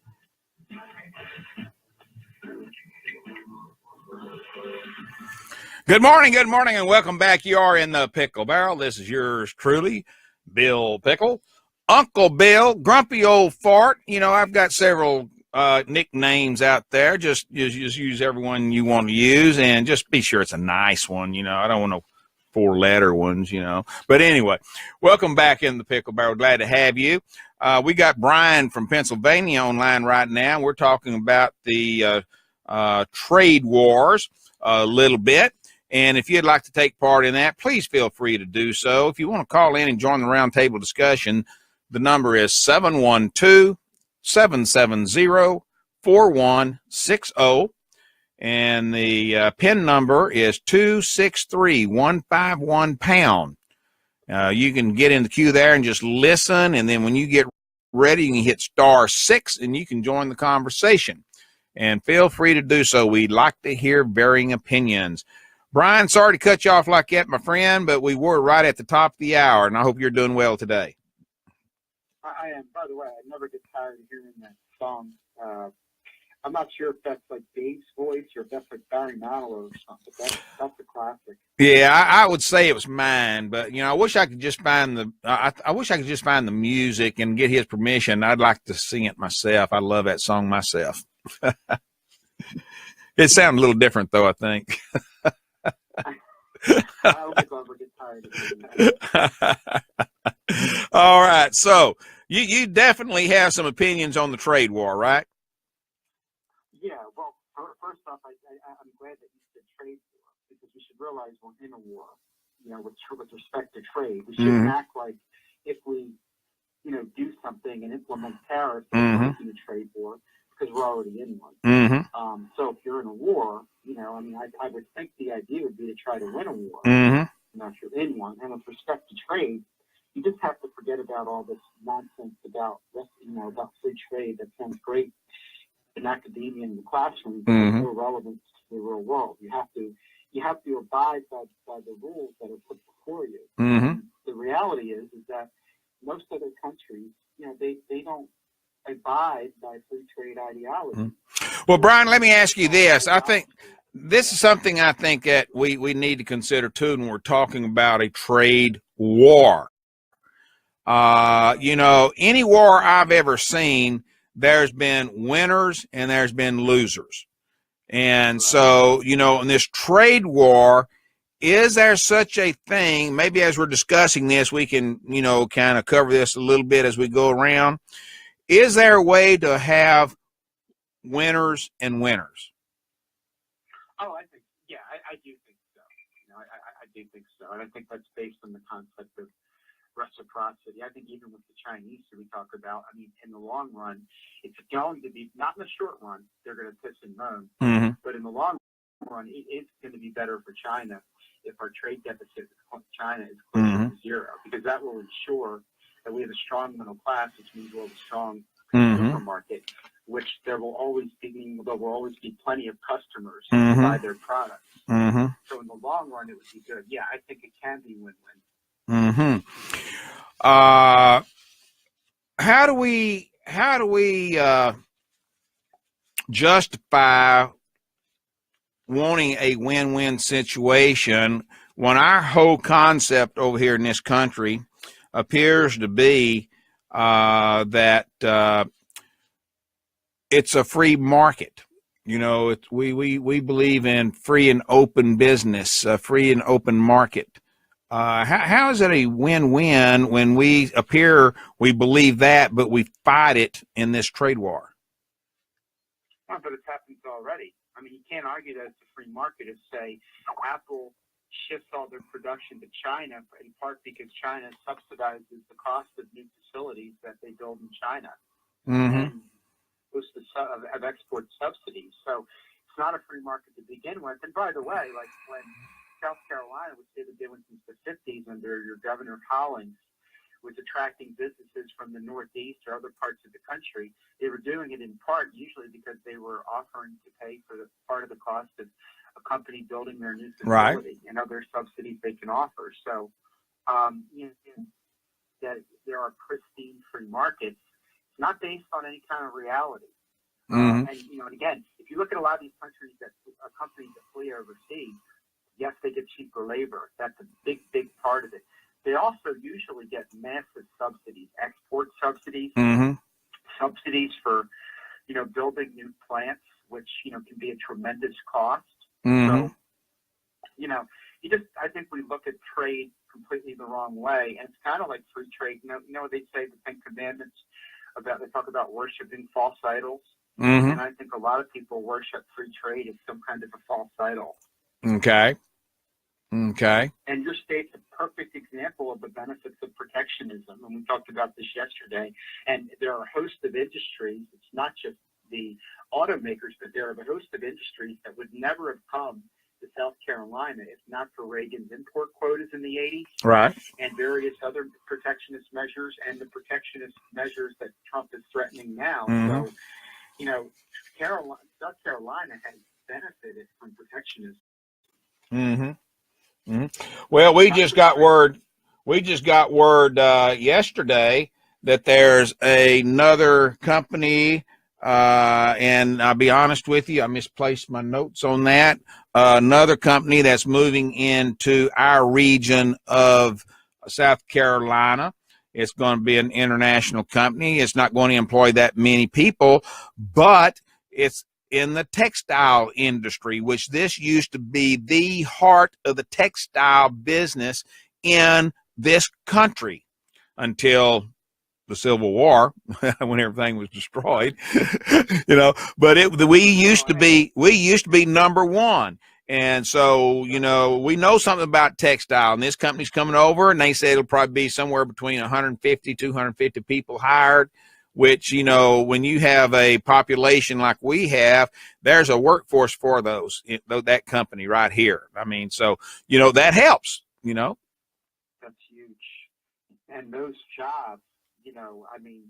Good morning, and welcome back. You are in the Pickle Barrel. This is yours truly, Bill Pickle. Uncle Bill, grumpy old fart. I've got several nicknames out there. Just use everyone you want to use, and just be sure it's a nice one. I don't want no 4-letter ones, But anyway, welcome back in the Pickle Barrel. Glad to have you. We got Brian from Pennsylvania online right now. We're talking about the trade wars a little bit. And if you'd like to take part in that, please feel free to do so. If you want to call in and join the roundtable discussion, the number is 712-770-4160. And the PIN number is 263151#. You can get in the queue there and just listen, and then when you get ready, you can hit *6, and you can join the conversation. And feel free to do so. We'd like to hear varying opinions. Brian, sorry to cut you off like that, my friend, but we were right at the top of the hour, and I hope you're doing well today. I am. By the way, I never get tired of hearing that song. I'm not sure if that's like Dave's voice or if that's like Barry Manilow or something. That's a classic. Yeah, I would say it was mine, but I wish I could just find the. I wish I could just find the music and get his permission. I'd like to sing it myself. I love that song myself. It sounds a little different, though, I think. I don't think I'll ever get tired of hearing that. All right, so you definitely have some opinions on the trade war, right? Yeah. Well, first off, I'm glad that you said trade war because we should realize we're in a war. With respect to trade, we shouldn't act like if we, do something and implement tariffs, we're in a trade war because we're already in one. So if you're in a war, I would think the idea would be to try to win a war. If you're in one, and with respect to trade, you just have to forget about all this nonsense about free trade. That sounds great in academia in the classroom, but it's no relevance to the real world. You have to abide by the rules that are put before you. The reality is that most other countries, they don't abide by free trade ideology. Well, Brian, let me ask you this. I think this is something I think that we need to consider too when we're talking about a trade war. Any war I've ever seen, there's been winners and there's been losers. And so, in this trade war, is there such a thing? Maybe as we're discussing this, we can, kind of cover this a little bit as we go around. Is there a way to have winners and winners? Oh, I do think so. I do think so. And I think that's based on the concept of reciprocity. I think even with the Chinese that we talk about, in the long run, it's going to be, not in the short run, they're going to piss and moan, but in the long run, it's going to be better for China if our trade deficit with China is closer to zero, because that will ensure that we have a strong middle class, which means we'll have a strong consumer market, which there will always be plenty of customers who buy their products. So in the long run, it would be good. Yeah, I think it can be win-win. How do we justify wanting a win-win situation when our whole concept over here in this country appears to be that it's a free market? We believe in free and open business, a free and open market. How is it a win-win when we believe that, but we fight it in this trade war? Well, but it's happened already. You can't argue that it's a free market if, say, Apple shifts all their production to China, in part because China subsidizes the cost of new facilities that they build in China. And boosts of export subsidies. So it's not a free market to begin with. And by the way, like when South Carolina, which they were doing since the 50s under your Governor Hollins, was attracting businesses from the Northeast or other parts of the country, they were doing it in part usually because they were offering to pay for the part of the cost of a company building their new facility and other subsidies they can offer. So, that there are pristine free markets. It's not based on any kind of reality. And again, if you look at a lot of these countries companies that flee overseas, yes, they get cheaper labor. That's a big, big part of it. They also usually get massive subsidies, export subsidies, subsidies for, building new plants, which, can be a tremendous cost. So, I think we look at trade completely the wrong way. And it's kind of like free trade. They say the Ten Commandments they talk about worshiping false idols. And I think a lot of people worship free trade as some kind of a false idol. Okay. And your state's a perfect example of the benefits of protectionism. And we talked about this yesterday. And there are a host of industries. It's not just the automakers, but there are a host of industries that would never have come to South Carolina if not for Reagan's import quotas in the 80s. Right. And various other protectionist measures and the protectionist measures that Trump is threatening now. So, South Carolina has benefited from protectionism. Mm-hmm. Mm-hmm. Well, we just got word. We just got word yesterday that there's another company, and I'll be honest with you, I misplaced my notes on that. Another company that's moving into our region of South Carolina. It's going to be an international company. It's not going to employ that many people, but it's in the textile industry, which this used to be the heart of the textile business in this country until the Civil War, when everything was destroyed. But we used to be number one. And so, we know something about textile, and this company's coming over, and they say it'll probably be somewhere between 150, 250 people hired, which, when you have a population like we have, there's a workforce for that company right here. I mean, so, that helps, That's huge. And those jobs,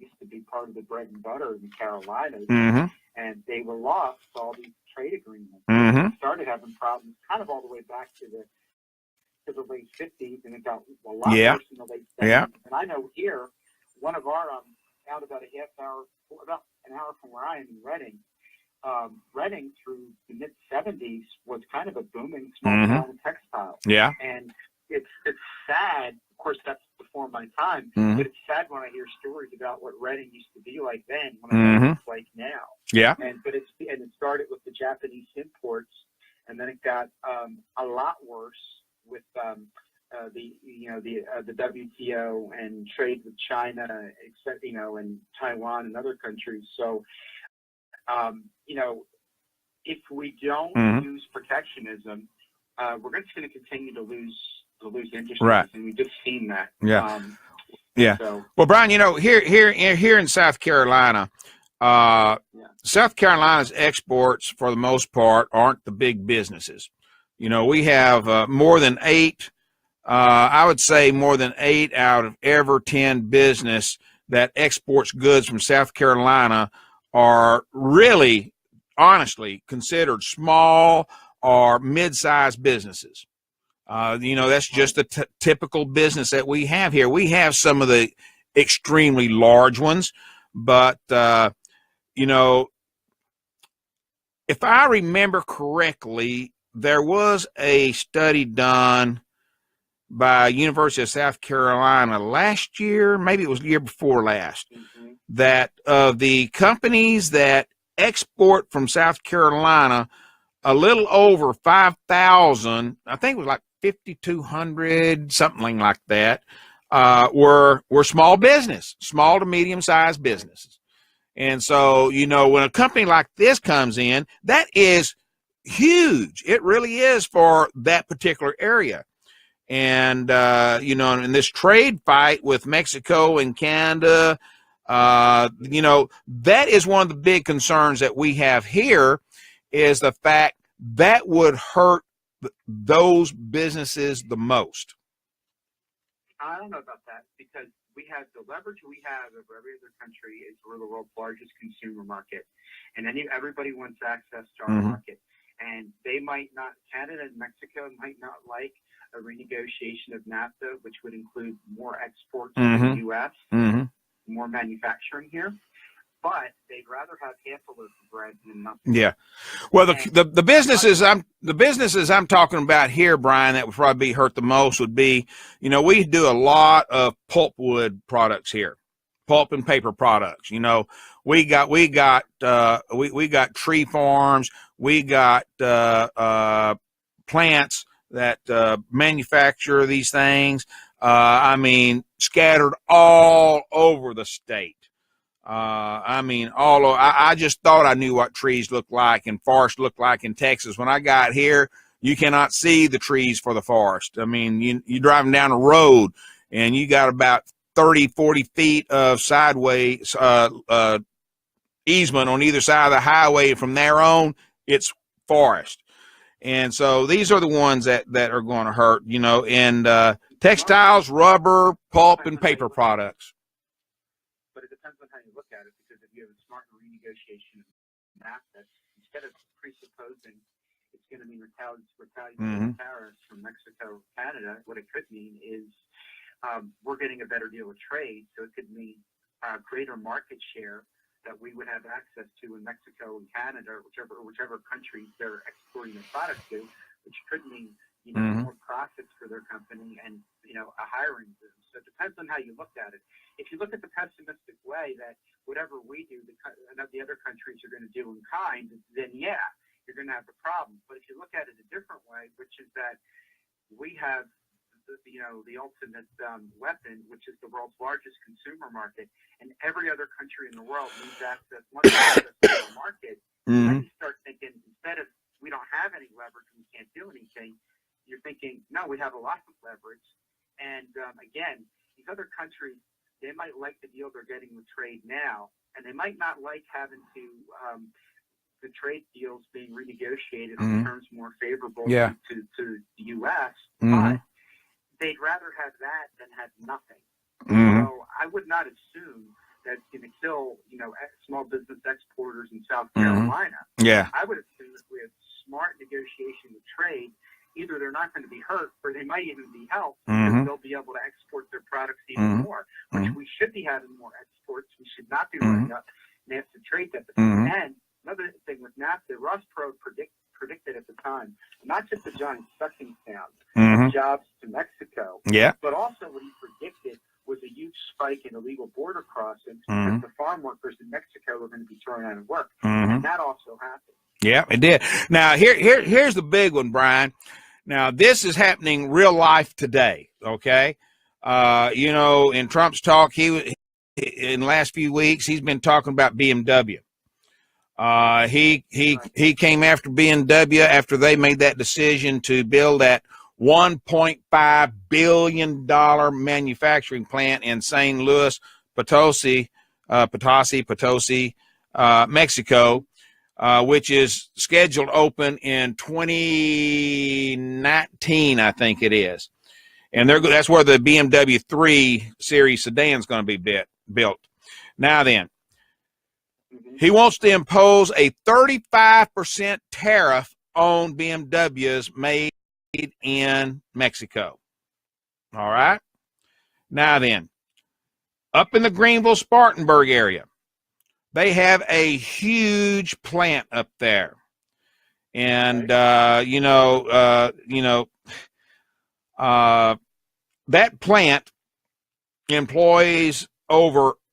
used to be part of the bread and butter in the Carolinas, Mm-hmm. and they were lost to all these trade agreements. Mm-hmm. We started having problems kind of all the way back to the late 50s, and it got a lot worse in the late 70s. Yeah. And I know here, one of our, out about about an hour from where I am in Reading through the mid-70s was kind of a booming small town textile. Yeah. And it's sad. Of course, that's before my time, but it's sad when I hear stories about what Reading used to be like then, when I know what it's like now. Yeah. And it started with the Japanese imports, and then it got a lot worse with the WTO and trade with China, except and Taiwan and other countries. So, if we don't use protectionism, we're just going to continue to lose industries, right? And we've just seen that. Yeah. Yeah. So, well, Brian, here in South Carolina, South Carolina's exports, for the most part, aren't the big businesses. We have more than 8. I would say more than 8 out of every 10 business that exports goods from South Carolina are really, honestly, considered small or mid-sized businesses. That's just the typical business that we have here. We have some of the extremely large ones, but, if I remember correctly, there was a study done by University of South Carolina last year, maybe it was the year before last, that of the companies that export from South Carolina, a little over 5,000, I think it was like 5,200, something like that, were small business, small to medium-sized businesses. And so, when a company like this comes in, that is huge. It really is for that particular area. And, in this trade fight with Mexico and Canada, that is one of the big concerns that we have here, is the fact that would hurt those businesses the most. I don't know about that, because we have the leverage we have over every other country. Is we're the world's largest consumer market, and then everybody wants access to our market. And they might not, Canada and Mexico might not like a renegotiation of NAFTA, which would include more exports to the U.S., more manufacturing here. But they'd rather have half a loaf of bread than nothing. Yeah. Well, the businesses I'm talking about here, Brian, that would probably be hurt the most would be, we do a lot of pulpwood products here, pulp and paper products. We got tree farms, we got plants that manufacture these things. Scattered all over the state. I just thought I knew what trees looked like and forests looked like in Texas. When I got here, you cannot see the trees for the forest. You're driving down a road and you got about 30, 40 feet of sideways easement on either side of the highway. From there on, it's forest. And so these are the ones that are going to hurt, and textiles, rubber, pulp, and paper products. But it depends on how you look at it, because if you have a smart renegotiation of NAFTA, instead of presupposing it's going to mean retaliatory tariffs from Mexico, Canada. What it could mean is we're getting a better deal of trade, so it could mean greater market share that we would have access to in Mexico and Canada, whichever countries they're exporting their products to, which could mean more profits for their company and a hiring boom. So it depends on how you look at it. If you look at the pessimistic way that whatever we do, the other countries are going to do in kind, then yeah, you're going to have a problem. But if you look at it a different way, which is that we have the ultimate weapon, which is the world's largest consumer market, and every other country in the world needs access to the market. And you start thinking, instead of we don't have any leverage and we can't do anything, you're thinking, no, we have a lot of leverage. And again, these other countries, they might like the deal they're getting with trade now, and they might not like having to the trade deals being renegotiated on terms more favorable to the U.S., but they'd rather have that than have nothing. So I would not assume that's going to kill, small business exporters in South Carolina. Yeah. I would assume if we have smart negotiation with trade, either they're not going to be hurt or they might even be helped because they'll be able to export their products even more, which we should be having more exports. We should not be running up NAFTA trade deficit. And another thing with NAFTA, Ross Perot predicted at the time, not just the giant sucking sound of jobs to Mexico, but also what he predicted was a huge spike in illegal border crossings because the farm workers in Mexico were going to be thrown out of work. And that also happened. Yeah, it did. Now, here's the big one, Brian. Now, this is happening real life today, okay? In Trump's talk, in the last few weeks, he's been talking about BMW. He came after BMW after they made that decision to build that $1.5 billion manufacturing plant in St. Louis, Potosi, Mexico, which is scheduled to open in 2019, I think it is. And that's where the BMW 3 Series sedan is going to be built. Now then, he wants to impose a 35% tariff on BMWs made in Mexico. All right? Now then, up in the Greenville-Spartanburg area, they have a huge plant up there. And, that plant employs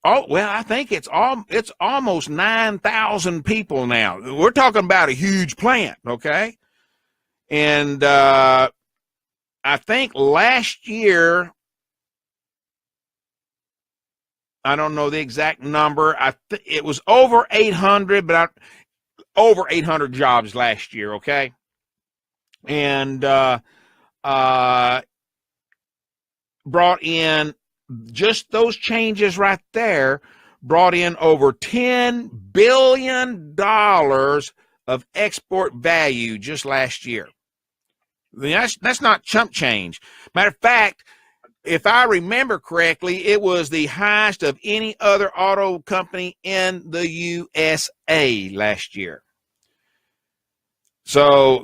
I think it's almost 9,000 people now. We're talking about a huge plant, okay? And I think last year, I don't know the exact number. It was over 800, but over 800 jobs last year, okay? And brought in, just those changes right there, brought in over $10 billion of export value just last year. That's not chump change. Matter of fact, if I remember correctly, it was the highest of any other auto company in the USA last year. So,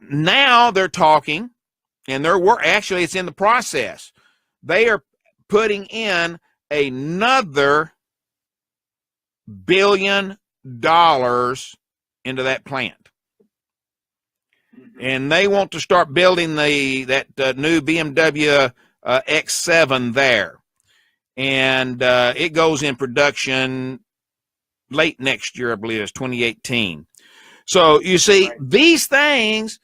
now they're talking, and actually it's in the process. They are putting in another $1 billion into that plant. And they want to start building that new BMW X7 there. And it goes in production late next year, I believe it's 2018. So you see, these things,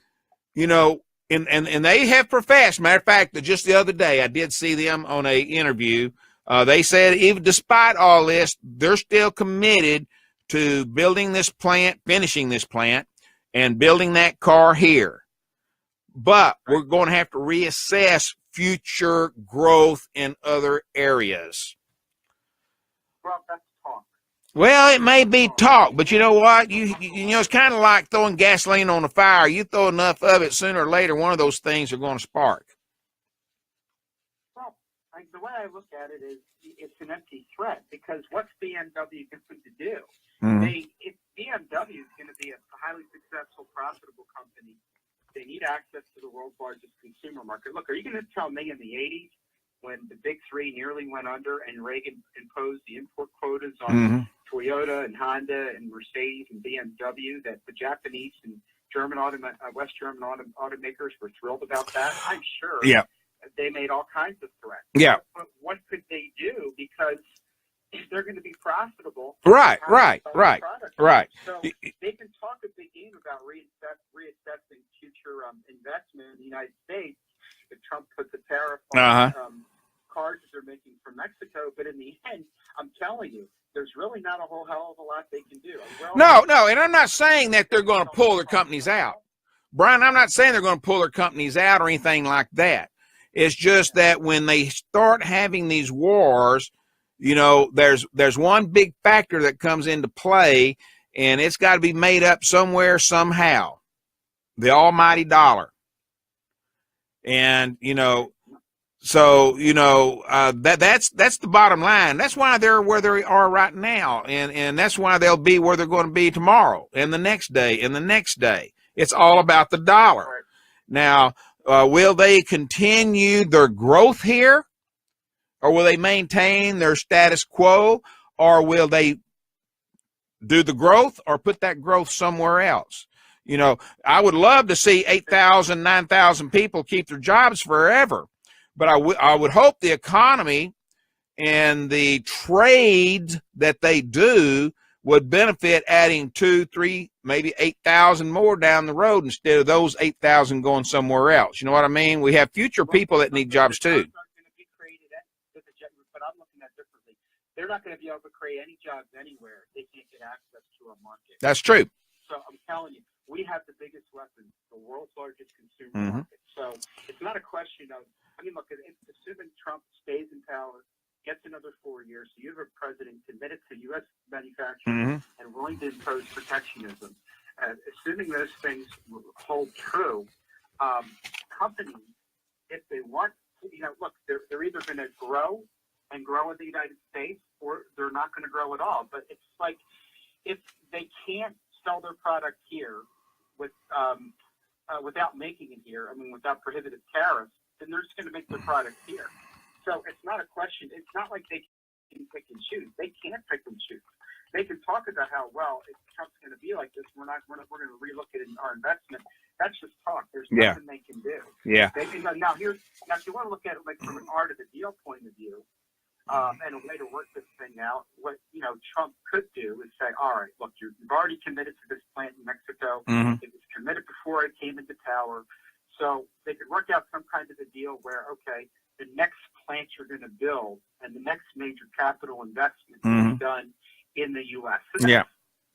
and they have professed, matter of fact, that just the other day, I did see them on a interview. They said even despite all this, they're still committed to building this plant, finishing this plant, and building that car here. But we're going to have to reassess future growth in other areas. Well, that's talk. Well, it may be talk, but you know what? It's kind of like throwing gasoline on a fire. You throw enough of it, sooner or later, one of those things are going to spark. Well, the way I look at it is it's an empty threat, because what's BMW going to do? BMW is going to be a highly successful, profitable company. They need access to the world's largest consumer market. Look, are you going to tell me in the 80s, when the big three nearly went under and Reagan imposed the import quotas on Toyota and Honda and Mercedes and BMW, that the Japanese and German West German automakers were thrilled about that? I'm sure. Yeah. They made all kinds of threats. Yeah. But what could they do? Because they're going to be profitable. Right. So they can talk a big game about reassessing future investment in the United States if Trump puts a tariff on cars that they're making from Mexico. But in the end, I'm telling you, there's really not a whole hell of a lot they can do. No, and I'm not saying that they're going to pull their companies out. Brian, I'm not saying they're going to pull their companies out or anything like that. It's just that when they start having these wars, you know, there's one big factor that comes into play, and it's got to be made up somewhere, somehow. The almighty dollar. And, you know, so, you know, that's the bottom line. That's why they're where they are right now. And that's why they'll be where they're going to be tomorrow and the next day and the next day. It's all about the dollar. Now, will they continue their growth here, or will they maintain their status quo, or will they do the growth or put that growth somewhere else? You know, I would love to see 8,000, 9,000 people keep their jobs forever, but I would hope the economy and the trades that they do would benefit adding 2, 3, maybe 8,000 more down the road instead of those 8,000 going somewhere else. You know what I mean? We have future people that need jobs too. But I'm looking at it differently. They're not going to be able to create any jobs anywhere if they can't get access to a market. That's true. So I'm telling you, we have the biggest weapon, the world's largest consumer market. So it's not a question of, I mean, look, assuming Trump stays in power, gets another 4 years, so you have a president committed to U.S. manufacturing and willing to impose protectionism. Assuming those things hold true, companies, if they want, you know, look, they're either going to grow in the United States, or they're not going to grow at all. But it's like, if they can't sell their product here without making it here, I mean, without prohibitive tariffs, then they're just going to make their product here. So it's not a question. It's not like they can pick and choose. They can't pick and choose. They can talk about how, well, if Trump's going to be like this, we're going to relook at our investment. That's just talk. There's nothing they can do. Yeah. Now, if you want to look at it like from an art of the deal point of view, and a way to work this thing out, what Trump could do is say, all right, look, you've already committed to this plant in Mexico. It was committed before it came into power. So they could work out some kind of a deal where, okay, the next plant you're going to build and the next major capital investment will be done in the U.S. So that's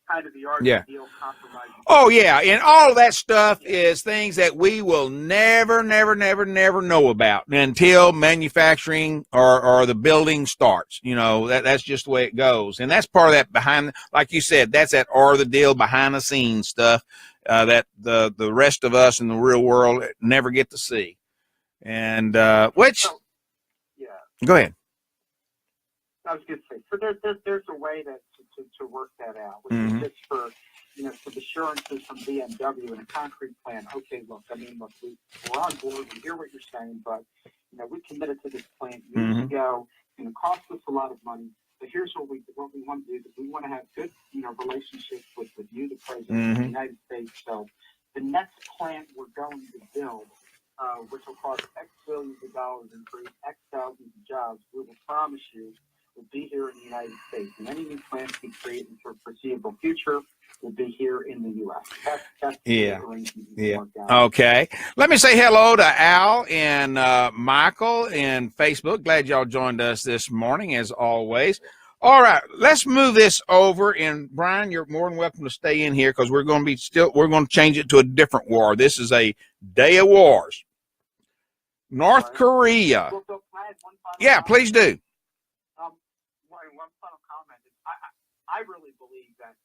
kind of the art of the deal compromise. Oh, yeah. And all of that stuff is things that we will never know about until manufacturing or the building starts. You know, that's just the way it goes. And that's part of that behind, like you said, that's that art of the deal, behind the scenes stuff that the rest of us in the real world never get to see. And which, go ahead. I was going to say, so there's a way to work that out, which is just for some assurances from BMW and a concrete plan. Okay, look, we're on board. We hear what you're saying, but we committed to this plant years ago. It's going to cost us a lot of money. But here's what we want to do: is we want to have good relationships with you, the president of the United States. So the next plant we're going to build, which will cost X billions of dollars and create X thousands of jobs, we will promise you will be here in the United States. And any new plants we create for the foreseeable future will be here in the U.S. That's the arrangement we worked out. Okay. Let me say hello to Al and Michael in Facebook. Glad y'all joined us this morning, as always. All right, let's move this over. And Brian, you're more than welcome to stay in here because we're going to change it to a different war. This is a day of wars. North Korea. Yeah, please do. One final comment is I really believe that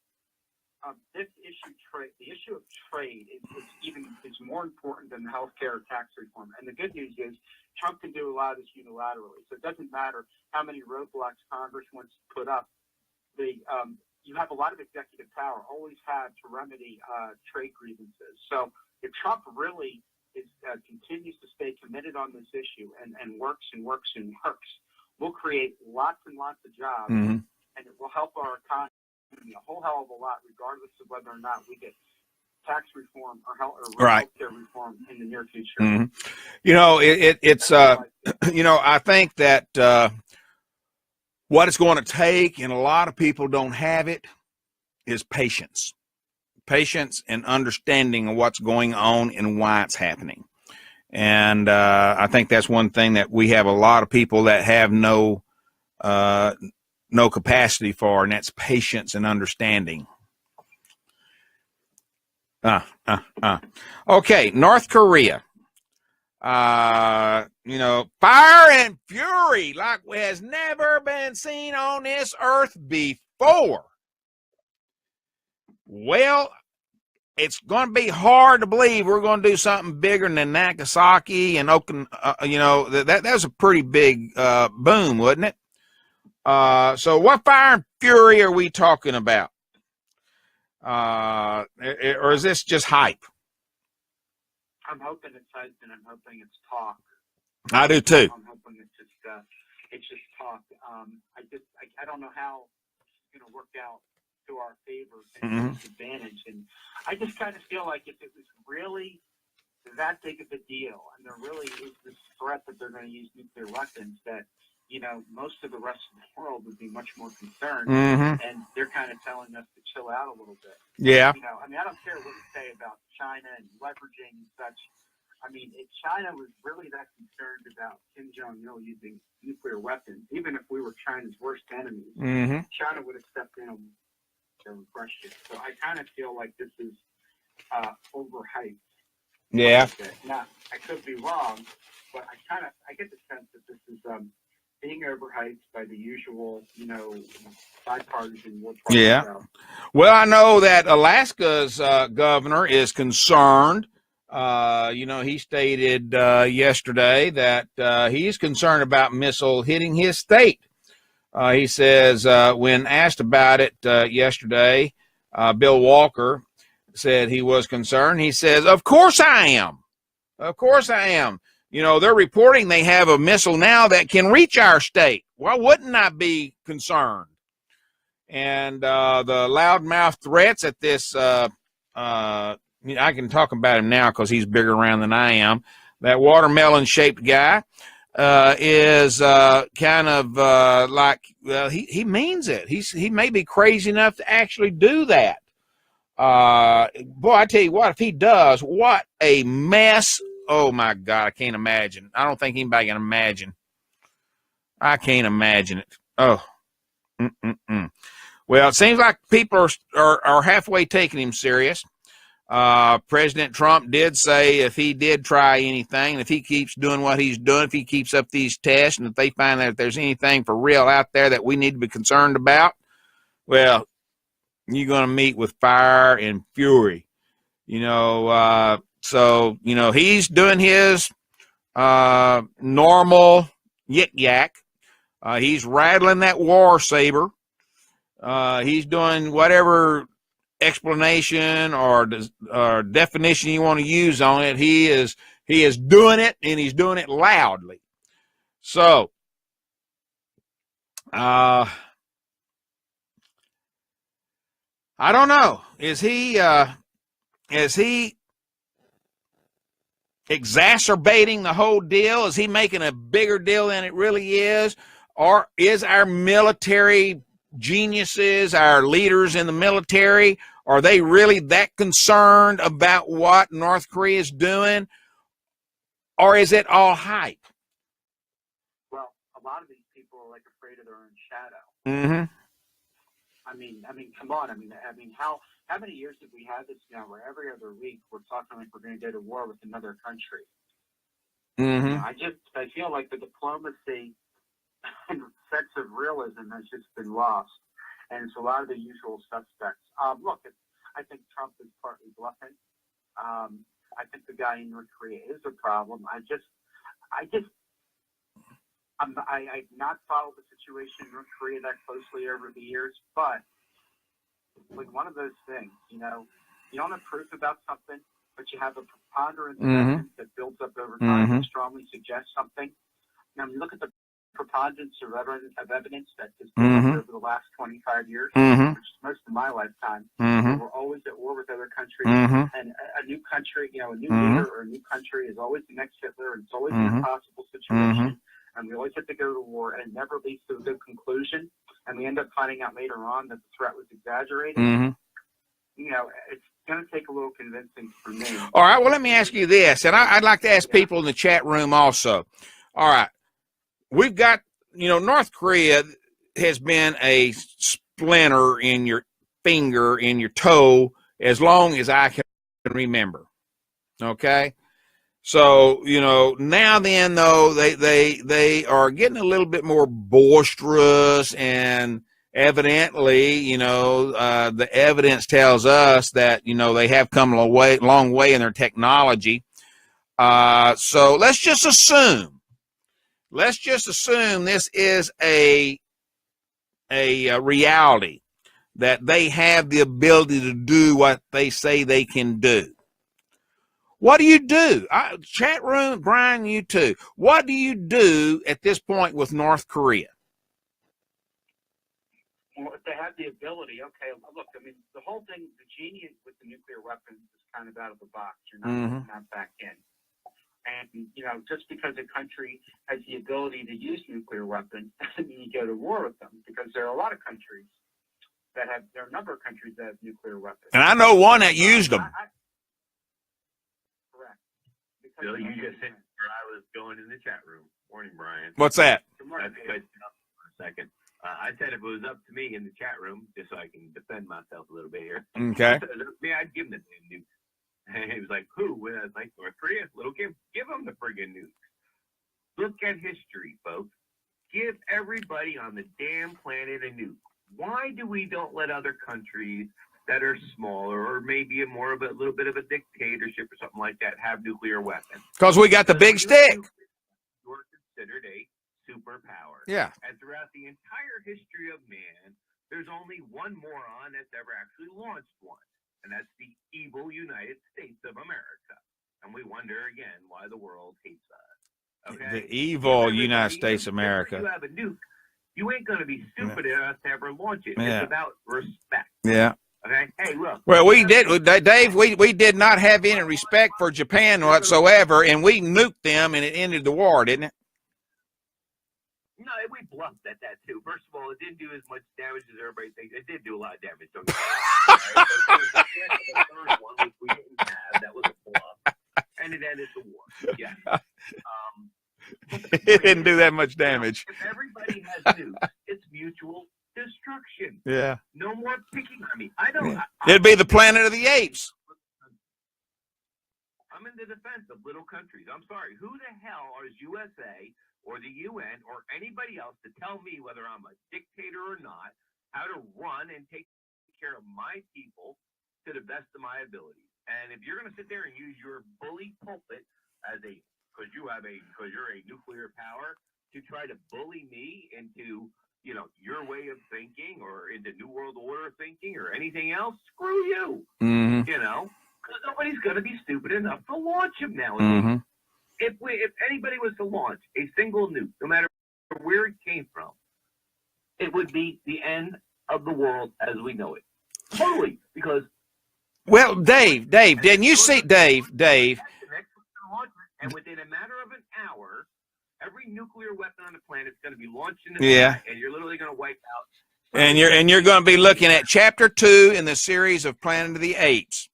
the issue of trade is more important than the healthcare tax reform. And the good news is Trump can do a lot of this unilaterally. So it doesn't matter how many roadblocks Congress wants to put up. The you have a lot of executive power, always have, to remedy trade grievances. So if Trump really continues to stay committed on this issue and works and works and works, we'll create lots and lots of jobs, Mm-hmm. and it will help our economy a whole hell of a lot, regardless of whether or not we get tax reform or Right. healthcare reform in the near future. Mm-hmm. It's I think that what it's going to take, and a lot of people don't have it, is patience and understanding of what's going on and why it's happening. And I think that's one thing that we have a lot of people that have no capacity for, and that's patience and understanding. Okay, North Korea. Fire and fury like has never been seen on this earth before. Well, it's going to be hard to believe we're going to do something bigger than Nagasaki and Okinawa. That was a pretty big boom, wasn't it? So what fire and fury are we talking about? Or is this just hype? I'm hoping it's hype, and I'm hoping it's talk. I do too. I'm hoping it's just talk. I don't know how it's going to work out to our favor and disadvantage. And I just kind of feel like if it was really that big of a deal, and there really is this threat that they're going to use nuclear weapons, that most of the rest of the world would be much more concerned, and they're kind of telling us to chill out a little bit. Yeah. I don't care what you say about China and leveraging and such. If China was really that concerned about Kim Jong-il using nuclear weapons, even if we were China's worst enemies, China would have stepped in and crushed it. So I kind of feel like this is overhyped. Yeah. Now, I could be wrong, but I get the sense that this is being overhyped by the usual, bipartisan war party. Yeah. Well, I know that Alaska's governor is concerned. He stated yesterday that he's concerned about missile hitting his state. He says when asked about it yesterday, Bill Walker said he was concerned. He says, "Of course I am. Of course I am. They're reporting they have a missile now that can reach our state. Why wouldn't I be concerned?" And the loudmouth threats at this, I can talk about him now because he's bigger around than I am. That watermelon-shaped guy is kind of like, well, he means it. He may be crazy enough to actually do that. Boy, I tell you what, if he does, what a mess. Oh, my God, I can't imagine. I don't think anybody can imagine. I can't imagine it. Oh. Well, it seems like people are halfway taking him serious. President Trump did say if he did try anything, if he keeps doing what he's doing, if he keeps up these tests, and if they find that if there's anything for real out there that we need to be concerned about, well, you're going to meet with fire and fury. So he's doing his normal yik-yak. He's rattling that war saber. He's doing whatever explanation or definition you want to use on it. He is doing it, and he's doing it loudly. So, I don't know. Is he exacerbating the whole deal? Is he making a bigger deal than it really is? Or is our military geniuses, our leaders in the military, are they really that concerned about what North Korea is doing? Or is it all hype? Well, a lot of these people are afraid of their own shadow. Mm-hmm. Come on. How many years have we had this now where every other week we're talking like we're going to go to war with another country? Mm-hmm. I feel like the diplomacy and sense of realism has just been lost. And it's a lot of the usual suspects. Look, I think Trump is partly bluffing. I think the guy in North Korea is a problem. I've not followed the situation in North Korea that closely over the years, but like one of those things, you know, you don't have proof about something, but you have a preponderance of Mm-hmm. evidence that builds up over time Mm-hmm. that strongly suggests something. Now, you look at the preponderance of evidence that has built Mm-hmm. up over the last 25 years, Mm-hmm. which is most of my lifetime. Mm-hmm. We're always at war with other countries, Mm-hmm. and a new country, you know, a new Mm-hmm. leader or a new country is always the next Hitler, and it's always Mm-hmm. an impossible situation, and we always have to go to war, and it never leads to a good conclusion, and we end up finding out later on that the threat was exaggerated. Mm-hmm. You know, it's going to take a little convincing for me. All right, well, let me ask you this, and I'd like to ask people in the chat room also. All right, we've got, you know, North Korea has been a splinter in your finger, in your toe, as long as I can remember. Okay? So, you know, now then, though, they are getting a little bit more boisterous, and evidently, you know, the evidence tells us that, you know, they have come a long way in their technology. So let's just assume this is a reality, that they have the ability to do what they say they can do. What do you do? Chat room, Brian, you too. What do you do at this point with North Korea? Well, if they have the ability, okay, look, I mean, the whole thing, the genie with the nuclear weapons is kind of out of the box. You're not not back in. And, you know, just because a country has the ability to use nuclear weapons doesn't mean you go to war with them, because there are a lot of countries there are a number of countries that have nuclear weapons. And I know one that used them. Correct. Bill, you just said where I was going in the chat room. Morning, Brian. What's that? Good morning. That's cut up for a second. I said if it was up to me in the chat room, just so I can defend myself a little bit here. Okay. Yeah, I'd give him the damn nuke. And he was like, who? Well, I was like, North Korea. Little give them the friggin' nuke. Look at history, folks. Give everybody on the damn planet a nuke. Why do we don't let other countries that are smaller, or maybe a little bit of a dictatorship or something like that, have nuclear weapons? Because we got the big stick. You're considered a superpower. Yeah. And throughout the entire history of man, there's only one moron that's ever actually launched one, and that's the evil United States of America. And we wonder again why the world hates us. Okay? The evil United States of America. If you have a nuke, you ain't going to be stupid enough to ever launch it. Yeah. It's about respect. Yeah. Okay? Hey, look. Well, we did, Dave, we did not have any respect for Japan whatsoever, and we nuked them, and it ended the war, didn't it? No, we bluffed at that, too. First of all, it didn't do as much damage as everybody thinks. It did do a lot of damage. Don't get me wrong. The third one, which we didn't have, that was a bluff. And it ended the war. Yeah. It didn't do that much damage. If everybody has nukes, it's mutual destruction. Yeah. No more picking on me. I don't. Yeah. It'd be the Planet of the Apes. I'm in the defense of little countries. I'm sorry. Who the hell is USA or the UN or anybody else to tell me whether I'm a dictator or not, how to run and take care of my people to the best of my ability? And if you're going to sit there and use your bully pulpit as because you're a nuclear power, to try to bully me into, you know, your way of thinking or into New World Order thinking or anything else, screw you. Mm-hmm. You know, because nobody's going to be stupid enough to launch them nowadays. Mm-hmm. If anybody was to launch a single nuke, no matter where it came from, it would be the end of the world as we know it. Totally, because. Well, Dave, didn't you see, Dave? And within a matter of an hour, every nuclear weapon on the planet is going to be launched in the sky, and you're literally going to wipe out. And you're going to be looking at Chapter 2 in the series of Planet of the Apes,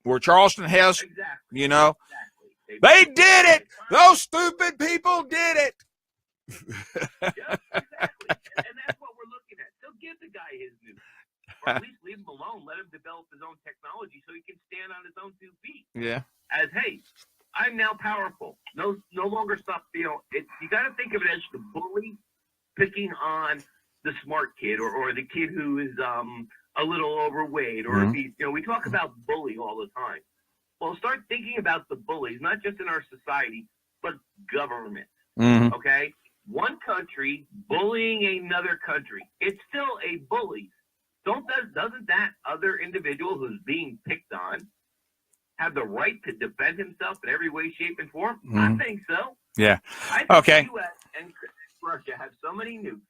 where Charleston Heston, exactly. You know, they did it. Those stupid people did it. Yeah, exactly. And that's what we're looking at. So give the guy his nuke. Or at least leave him alone. Let him develop his own technology so he can stand on his own 2 feet. Yeah. As, hey, I'm now powerful. No longer stop. You know, you got to think of it as the bully picking on the smart kid or the kid who is a little overweight or if he, you know, we talk about bully all the time. Well, start thinking about the bullies, not just in our society, but government. Mm-hmm. Okay, one country bullying another country. It's still a bully. Doesn't that other individual who's being picked on have the right to defend himself in every way, shape, and form? I think so. Yeah. I think Okay. the U.S. and Russia have so many nukes.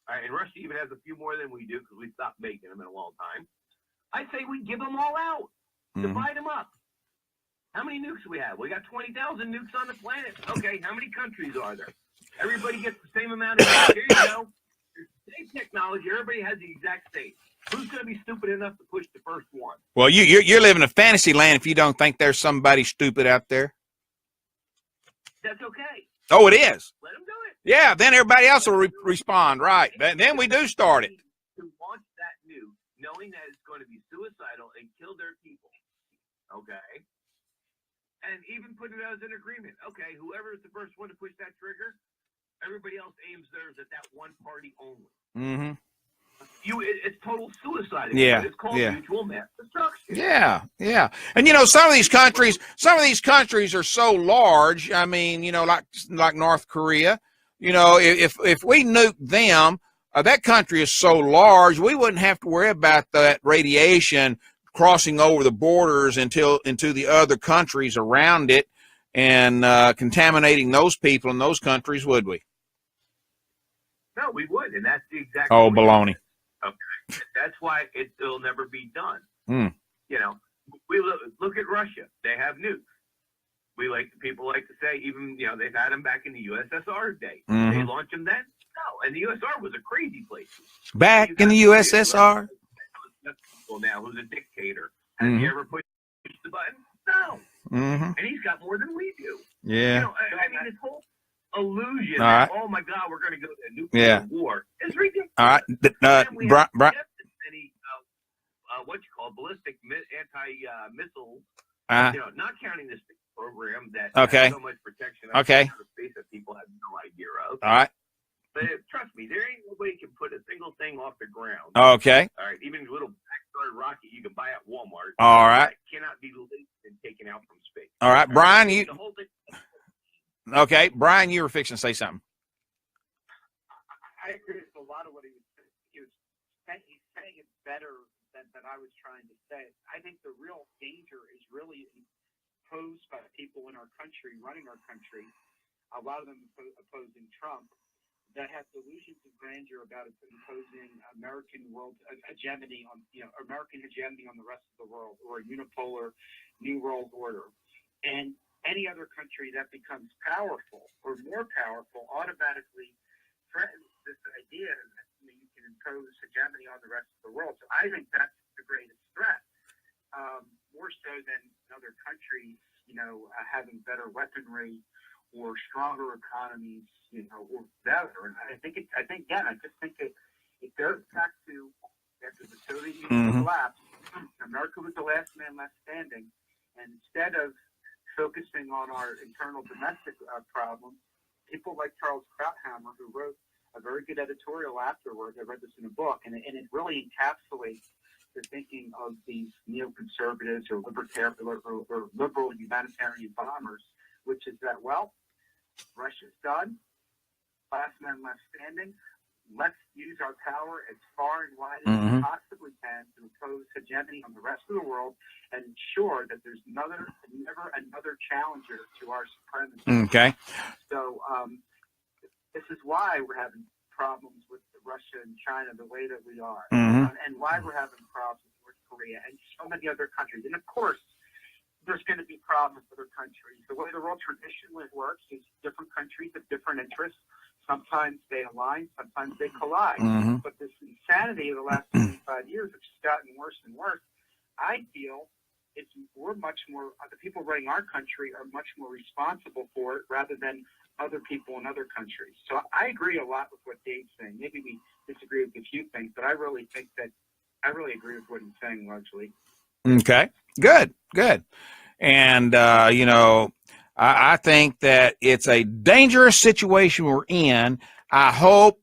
All right, and Russia even has a few more than we do because we stopped making them in a long time. I say we give them all out. Divide them up. How many nukes do we have? We got 20,000 nukes on the planet. Okay, how many countries are there? Everybody gets the same amount of nukes. Here you go. Same technology. Everybody has the exact same. Who's going to be stupid enough to push the first one? Well, you're living in fantasy land if you don't think there's somebody stupid out there. That's okay. Oh, it is. Let them do it. Yeah, then everybody else will respond. Right. Then we do start it. To launch that nuke, knowing that it's going to be suicidal and kill their people. Okay. And even put it as an agreement. Okay, whoever is the first one to push that trigger, everybody else aims theirs at that one party only. Mm-hmm. It's total suicide. Yeah. It's called mutual mass destruction. Yeah, yeah. And some of these countries are so large. I mean, like North Korea. If we nuke them, that country is so large, we wouldn't have to worry about that radiation crossing over the borders into the other countries around it and contaminating those people in those countries, would we? No, we would, and that's the exact. Oh, baloney. Okay, that's why it'll never be done. Mm. We look at Russia; they have nukes. People like to say, even they've had them back in the USSR day. Mm-hmm. They launched them then. No, and the USSR was a crazy place. Back in the USSR. Now, who's a dictator? Has he ever pushed the button? No. Mm-hmm. And he's got more than we do. Yeah. I mean, this whole illusion right. that, oh my God, we're going to go to nuclear war is ridiculous. All right. Brian. What you call ballistic anti-missiles. Not counting this program that has so much protection out of space that people have no idea of. All right. But trust me, there ain't nobody can put a single thing off the ground. Okay. All right. Even a little backdoor rocket you can buy at Walmart. All right. Cannot be released and taken out from space. All right, Brian. Okay, Brian, you were fixing to say something. I agree with a lot of what he was saying. He's saying it better than I was trying to say. I think the real danger is really posed by people in our country, running our country, a lot of them opposing Trump, that have delusions of grandeur about imposing American world hegemony on, American hegemony on the rest of the world, or a unipolar new world order. And any other country that becomes powerful or more powerful automatically threatens this idea that you can impose hegemony on the rest of the world. So I think that's the greatest threat, more so than other countries, having better weaponry or stronger economies, or better. And I just think that it goes back to after the Soviet Union collapsed, America was the last man left standing, and instead of focusing on our internal domestic problems, people like Charles Krauthammer, who wrote a very good editorial afterwards, I read this in a book, and it really encapsulates the thinking of these neoconservatives or liberal humanitarian bombers, which is that, well, Russia's done, last man left standing. Let's use our power as far and wide as we possibly can to impose hegemony on the rest of the world and ensure that there's never another challenger to our supremacy. Okay. So this is why we're having problems with Russia and China the way that we are, and why we're having problems with North Korea and so many other countries. And of course, there's going to be problems with other countries. The way the world traditionally works is different countries have different interests. Sometimes they align, sometimes they collide. But this insanity of the last 25 years, which has gotten worse and worse, I feel we're much more, the people running our country are much more responsible for it rather than other people in other countries. So I agree a lot with what Dave's saying. Maybe we disagree with a few things, but I really agree with what he's saying largely. Okay, good. And, I think that it's a dangerous situation we're in. I hope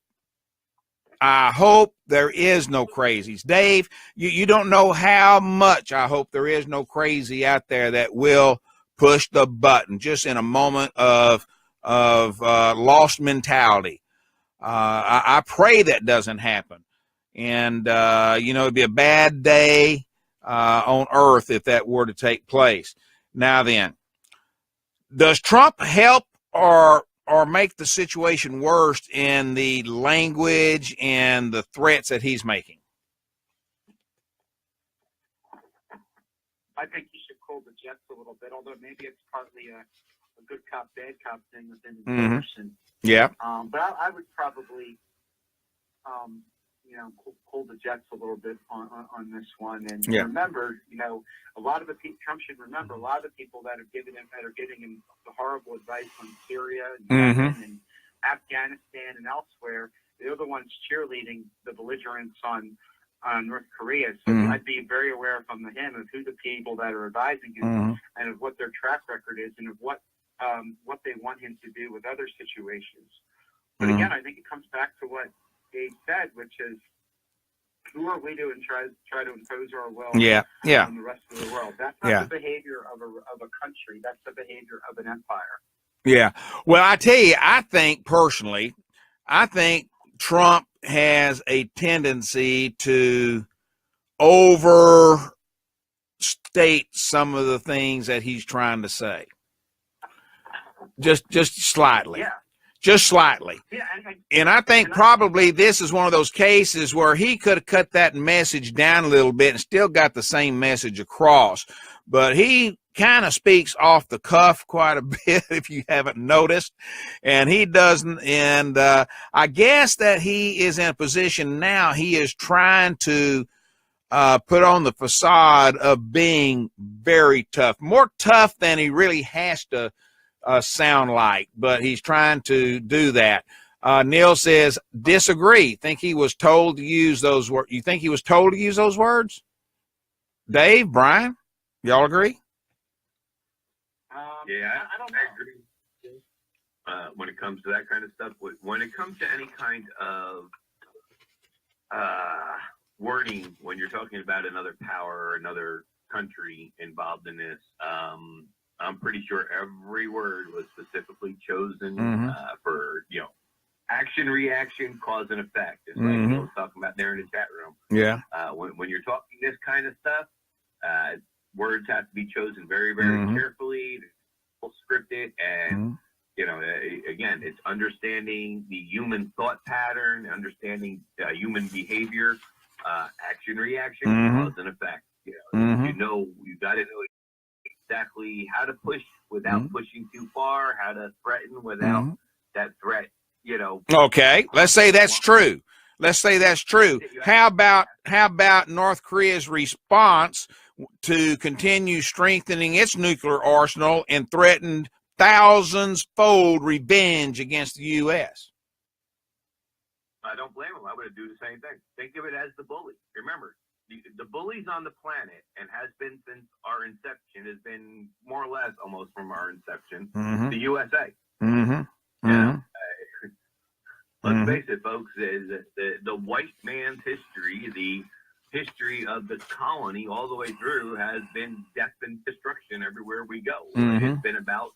there is no crazies. Dave, you don't know how much I hope there is no crazy out there that will push the button just in a moment of lost mentality. I pray that doesn't happen. And, it'd be a bad day on earth if that were to take place. Now then, does Trump help or make the situation worse in the language and the threats that he's making? I think he should cool the jets a little bit, although maybe it's partly a good cop, bad cop thing within the person. Yeah. But I would probably, cool the jets a little bit on this one. And remember, a lot of the people, Trump should remember, a lot of the people that are giving him the horrible advice on Syria and Yemen and Afghanistan and elsewhere, they're the ones cheerleading the belligerents on North Korea. So I'd be very aware from him of who the people that are advising him and of what their track record is and of what they want him to do with other situations. But again, I think it comes back to what Dave said, which is, who are we to try to impose our will on the rest of the world? That's not the behavior of a country. That's the behavior of an empire. Yeah. Well, I tell you, I think personally, Trump has a tendency to overstate some of the things that he's trying to say. Just slightly. Yeah. Just slightly. Yeah, and I think probably this is one of those cases where he could have cut that message down a little bit and still got the same message across. But he kind of speaks off the cuff quite a bit, if you haven't noticed. And he doesn't. And I guess that he is in a position now, he is trying to put on the facade of being very tough, more tough than he really has to sound like, but he's trying to do that. Neil says, disagree. Think he was told to use those words? You think he was told to use those words? Dave, Brian, y'all agree? I don't agree. When it comes to that kind of stuff, when it comes to any kind of wording, when you're talking about another power or another country involved in this, I'm pretty sure every word was specifically chosen for, action, reaction, cause, and effect. It's like I was talking about there in the chat room. Yeah. When you're talking this kind of stuff, words have to be chosen very, very carefully, scripted, and, again, it's understanding the human thought pattern, understanding human behavior, action, reaction, cause, and effect. You got to know exactly how to push without pushing too far, how to threaten without that threat, Okay, let's say that's true. How about North Korea's response to continue strengthening its nuclear arsenal and threatened thousands-fold revenge against the U.S.? I don't blame them. I would do the same thing. Think of it as the bully. Remember, the bullies on the planet, and has been since our inception, has been more or less almost from our inception, the USA. Let's face it, folks, the white man's history, the history of the colony all the way through, has been death and destruction everywhere we go. It's been about,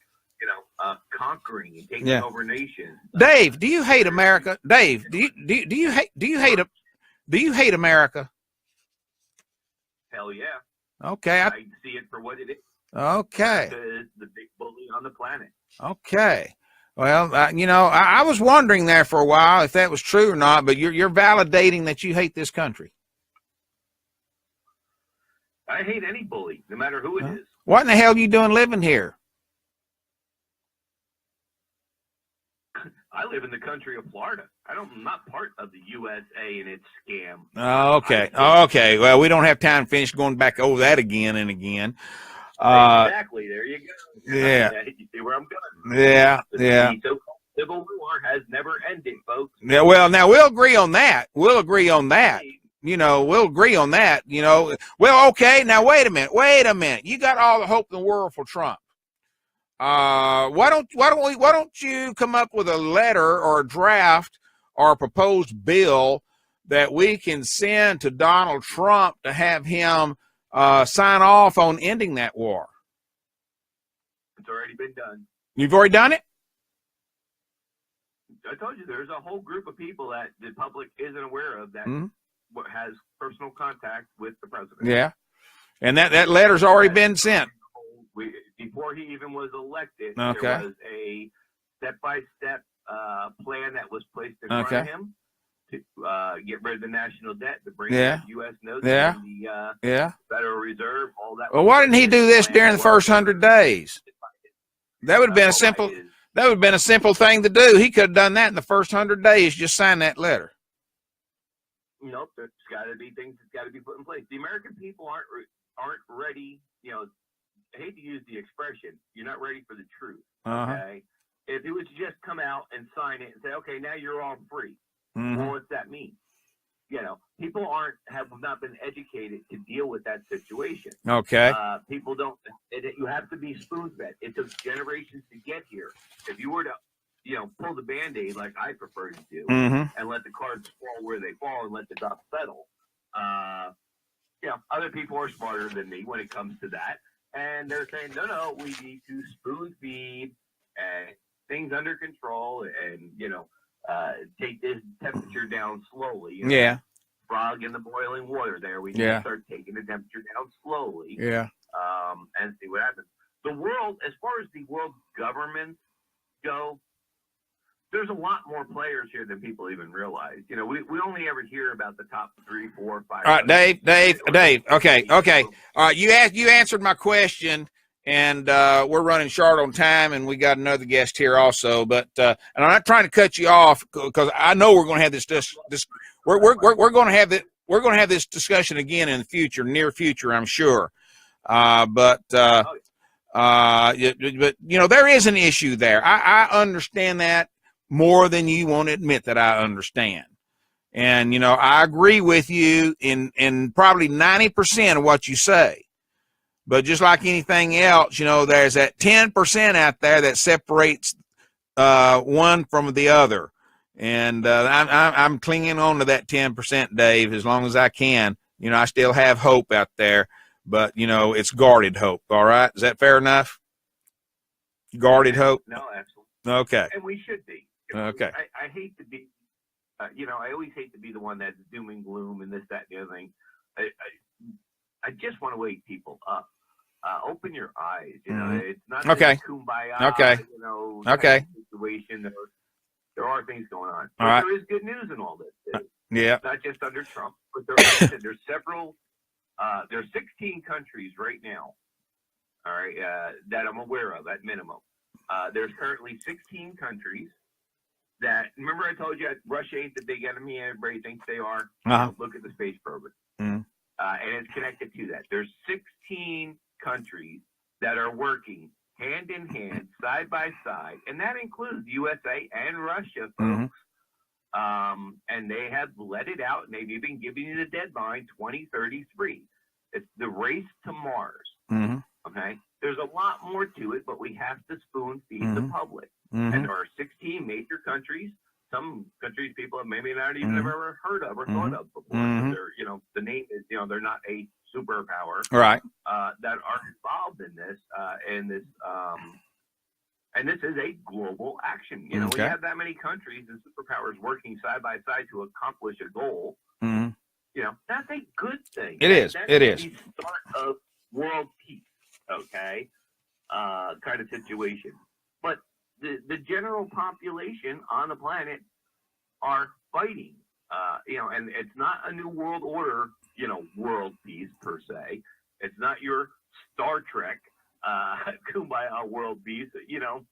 conquering and taking over nations. Dave, do you hate America? Dave, do you hate America? Hell yeah. Okay. I see it for what it is. Okay. The big bully on the planet. Okay. Well, I was wondering there for a while if that was true or not, but you're validating that you hate this country. I hate any bully, no matter who it is. What in the hell are you doing living here? I live in the country of Florida. I'm not part of the USA and its scam. Okay. Well, we don't have time to finish going back over that again and again. Exactly. There you go. Yeah. You see where I'm going. Yeah. The so-called civil war has never ended, folks. Yeah. Well, now we'll agree on that. We'll agree on that. Well, okay. Now wait a minute. You got all the hope in the world for Trump. Why don't you come up with a letter or a draft or a proposed bill that we can send to Donald Trump to have him sign off on ending that war? It's already been done. You've already done it? I told you there's a whole group of people that the public isn't aware of that has personal contact with the president. Yeah. And that letter's already been sent. Before he even was elected, Okay. there was a step-by-step plan that was placed in front of him to get rid of the national debt, to bring in U.S. notes, and the Federal Reserve, all that. Well, why didn't he do this during the first 100 days? That would have been a simple. That would have been a simple thing to do. He could have done that in the first 100 days. Just sign that letter. Nope, there's got to be things that's got to be put in place. The American people aren't ready. You know, I hate to use the expression, you're not ready for the truth. Okay, if it was to just come out and sign it and say, okay, now you're all free. Well, what's that mean? You know, people have not been educated to deal with that situation. Okay. People don't. You have to be spoon-fed. It took generations to get here. If you were to, you know, pull the Band-Aid like I prefer to do, and let the cards fall where they fall and let the dust settle, you know, other people are smarter than me when it comes to that, and they're saying, no, we need to spoon-feed and things under control, and you know. Take this temperature down slowly. You know? Frog in the boiling water there. We need to start taking the temperature down slowly. And see what happens. The world, as far as the world governments go, there's a lot more players here than people even realize. You know, we only ever hear about the top 3, 4, 5. All right, Dave. Okay. All right, you answered my question. And we're running short on time, and we got another guest here also. But and I'm not trying to cut you off because I know we're going to have this we're going to have this discussion again in the future, near future, I'm sure. But you know, there is an issue there. I understand that more than you want to admit that I understand. And you know, I agree with you in probably 90% of what you say. But just like anything else, you know, there's that 10% out there that separates one from the other. And I'm clinging on to that 10%, Dave, as long as I can. You know, I still have hope out there, but, you know, it's guarded hope. All right. Is that fair enough? Guarded hope? No, absolutely. Okay. And we should be. Okay. I hate to be, you know, I always hate to be the one that's doom and gloom and this, that, and the other thing. I just want to wake people up. Open your eyes. You know, it's not this kumbaya. You know, situation. There are things going on. But there is good news in all this. Not just under Trump, but there's several. There's 16 countries right now. All right, that I'm aware of at minimum. There's currently 16 countries that. Remember, I told you Russia ain't the big enemy. Everybody thinks they are. Look at the space program, and it's connected to that. There's 16 countries that are working hand in hand, side by side, and that includes USA and Russia, folks. And they have let it out, and they've even given you the deadline, 2033. It's the race to Mars. Okay, there's a lot more to it, but we have to spoon feed the public. And there are 16 major countries. Some countries people have maybe not even ever heard of or thought of before. They're, you know, the name is, you know, they're not a superpower, right? That are involved in this, and this is a global action. You know, when you have that many countries and superpowers working side by side to accomplish a goal, you know, that's a good thing. That's the start of world peace. Okay, kind of situation. But the general population on the planet are fighting. You know, and it's not a new world order, you know, world peace per se. It's not your Star Trek kumbaya world peace. You know,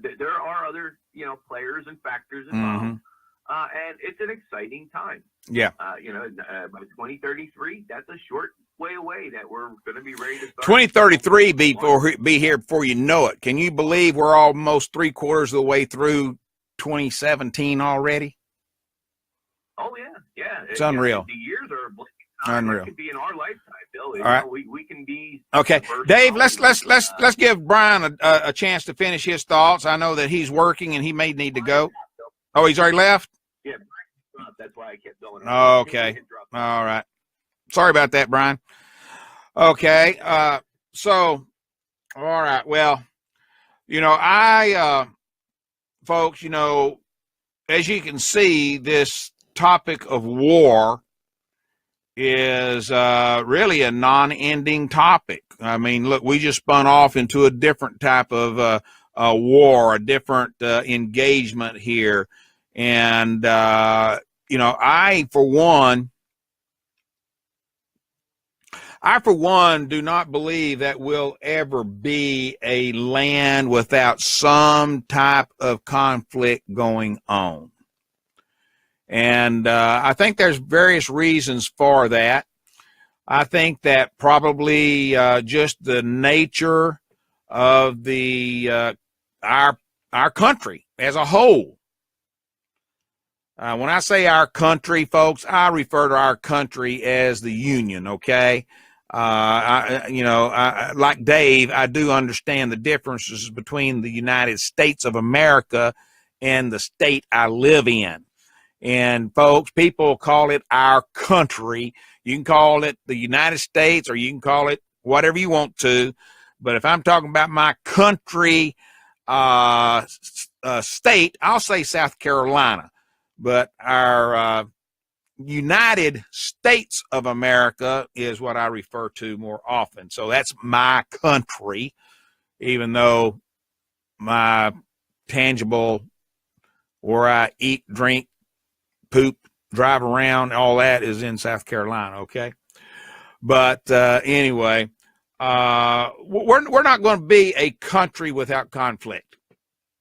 there are other, you know, players and factors involved, and it's an exciting time. You know, by 2033, that's a short way away that we're going to be ready to start. 2033 be here before you know it. Can you believe we're almost 3/4 of the way through 2017 already? Oh yeah. It's unreal. The years are unreal. It could be in our lifetime, Bill. All right, we can be okay. Dave, let's give Brian a chance to finish his thoughts. I know that he's working and he may need to go. Oh, he's already left. Yeah, that's why I kept going. Okay, all right. Sorry about that, Brian. Okay, so all right. Well, you know, folks, you know, as you can see, this topic of war is really a non-ending topic. I mean, look, we just spun off into a different type of a war, a different engagement here. And, I, for one, do not believe that will ever be a land without some type of conflict going on. And I think there's various reasons for that. I think that probably just the nature of the our country as a whole. When I say our country, folks, I refer to our country as the Union. Okay. Like Dave, I do understand the differences between the United States of America and the state I live in. And folks, people call it our country. You can call it the United States, or you can call it whatever you want to. But if I'm talking about my country state, I'll say South Carolina. But our United States of America is what I refer to more often. So that's my country, even though my tangible, where I eat, drink, poop, drive around, all that is in South Carolina, okay? But anyway, we're not going to be a country without conflict.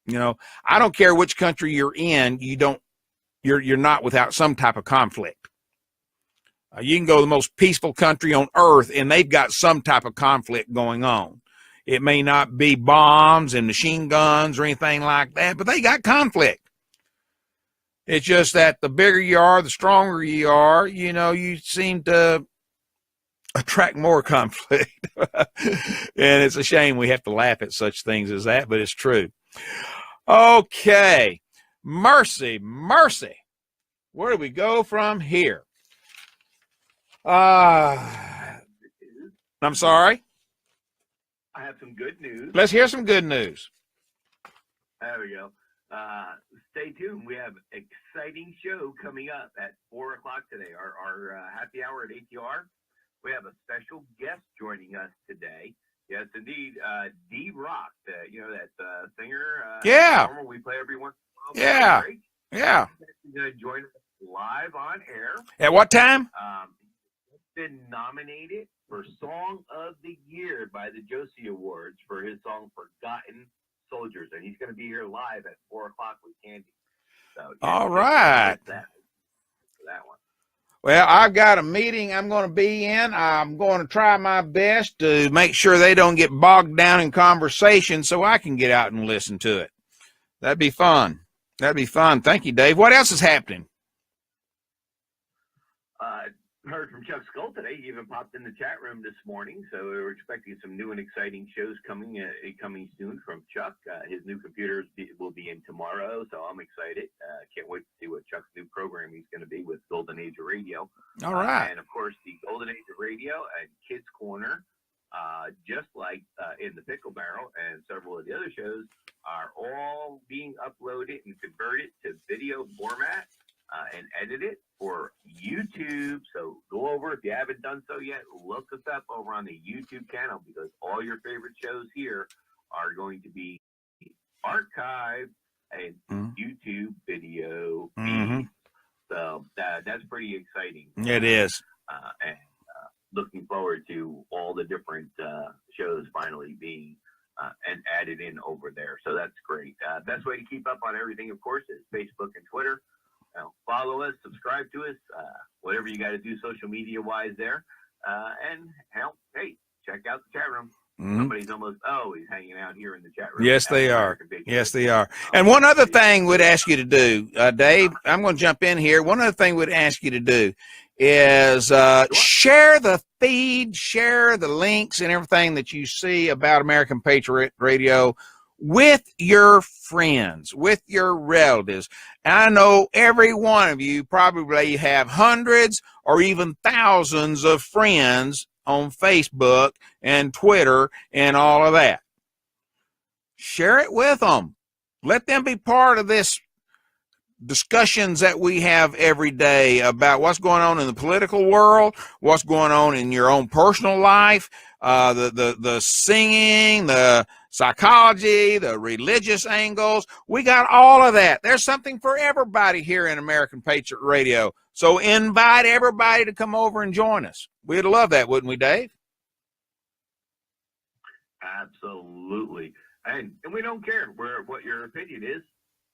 I don't care which country you're in, you're not without some type of conflict. You can go to the most peaceful country on earth, and they've got some type of conflict going on. It may not be bombs and machine guns or anything like that, but they got conflict. It's just that the bigger you are, the stronger you are, you seem to attract more conflict. And it's a shame we have to laugh at such things as that, but it's true. Okay. Mercy. Where do we go from here? I'm sorry? I have some good news. Let's hear some good news. There we go. Stay tuned. We have an exciting show coming up at 4 o'clock today. Our happy hour at ATR. We have a special guest joining us today. Yes, indeed. D-Rock, that singer. Yeah. We play every once in a while. Yeah. Yeah. He's going to join us live on air. At what time? He's been nominated for Song of the Year by the Josie Awards for his song Forgotten Soldiers, and he's going to be here live at 4 o'clock with Candy. So, all right. That one. Well, I've got a meeting I'm going to be in. I'm going to try my best to make sure they don't get bogged down in conversation so I can get out and listen to it. That'd be fun. Thank you, Dave. What else is happening? Heard from Chuck Skull today. He even popped in the chat room this morning, so we're expecting some new and exciting shows coming soon from Chuck. His new computers will be in tomorrow, so I'm excited. Can't wait to see what Chuck's new programming is going to be with Golden Age of Radio. All right. And of course, the Golden Age of Radio and Kids Corner, just like in the Pickle Barrel and several of the other shows, are all being uploaded and converted to video format. And edit it for YouTube. So go over, if you haven't done so yet, look us up over on the YouTube channel, because all your favorite shows here are going to be archived in YouTube video feed. So that's pretty exciting. It is. And looking forward to all the different shows finally being and added in over there. So that's great. Best way to keep up on everything, of course, is Facebook and Twitter. Follow us, subscribe to us, whatever you got to do social media wise there. And hey, check out the chat room. Somebody's almost always hanging out here in the chat room. Yes, they are. Yes, they are. And one other thing we'd ask you to do, Dave, I'm going to jump in here. One other thing we'd ask you to do is share the feed, share the links and everything that you see about American Patriot Radio with your friends, with your relatives. And I know every one of you probably have hundreds or even thousands of friends on Facebook and Twitter and all of that. Share it with them. Let them be part of this discussions that we have every day about what's going on in the political world, what's going on in your own personal life, the singing, the psychology, the religious angles. We got all of that. There's something for everybody here in American Patriot Radio. So invite everybody to come over and join us. We'd love that, wouldn't we, Dave? Absolutely. And we don't care what your opinion is,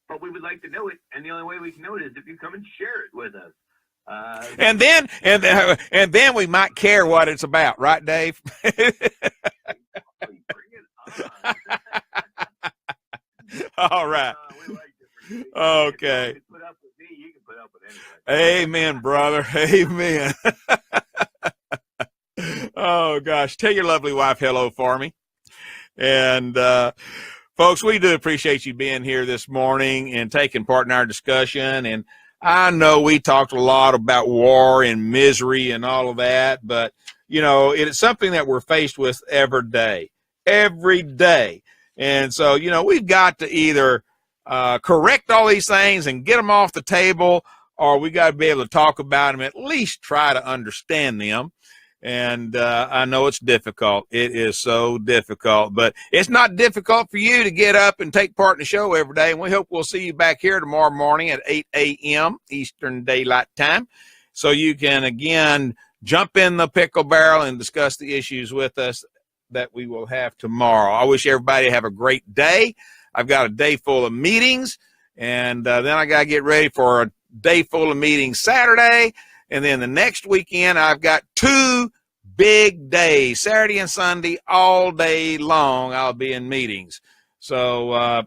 but we would like to know it. And the only way we can know it is if you come and share it with us. And then we might care what it's about, right, Dave? Bring it on. All right. We like different things. Okay. If you can put up with me, you can put up with anybody. Amen, brother. Amen. Oh, gosh. Tell your lovely wife hello for me. And, folks, we do appreciate you being here this morning and taking part in our discussion. And I know we talked a lot about war and misery and all of that, but, you know, it is something that we're faced with every day. And so, you know, we've got to either correct all these things and get them off the table, or we got to be able to talk about them, at least try to understand them. And I know it's difficult. It is so difficult, but it's not difficult for you to get up and take part in the show every day. And we hope we'll see you back here tomorrow morning at 8 a.m. Eastern Daylight Time. So you can, again, jump in the Pickle Barrel and discuss the issues with us that we will have tomorrow. I wish everybody have a great day. I've got a day full of meetings, and then I got to get ready for a day full of meetings Saturday. And then the next weekend, I've got 2 big days, Saturday and Sunday, all day long. I'll be in meetings. So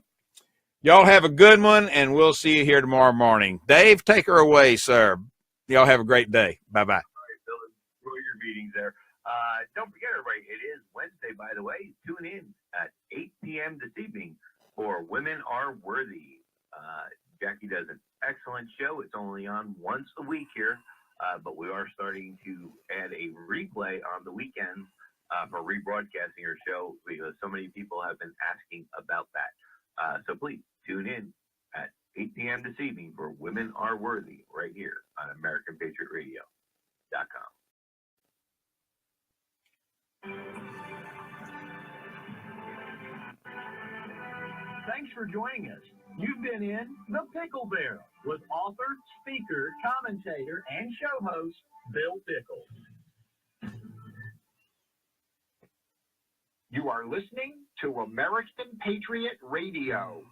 y'all have a good one, and we'll see you here tomorrow morning. Dave, take her away, sir. Y'all have a great day. Bye-bye. All right, Bill, enjoy your meetings there. Don't forget, everybody, it is Wednesday, by the way. Tune in at 8 p.m. this evening for Women Are Worthy. Jackie does an excellent show. It's only on once a week here. But we are starting to add a replay on the weekends for rebroadcasting our show because so many people have been asking about that. So please tune in at 8 p.m. this evening for Women Are Worthy right here on AmericanPatriotRadio.com. Thanks for joining us. You've been in the Pickle Barrel with author, speaker, commentator, and show host Bill Pickle. You are listening to American Patriot Radio.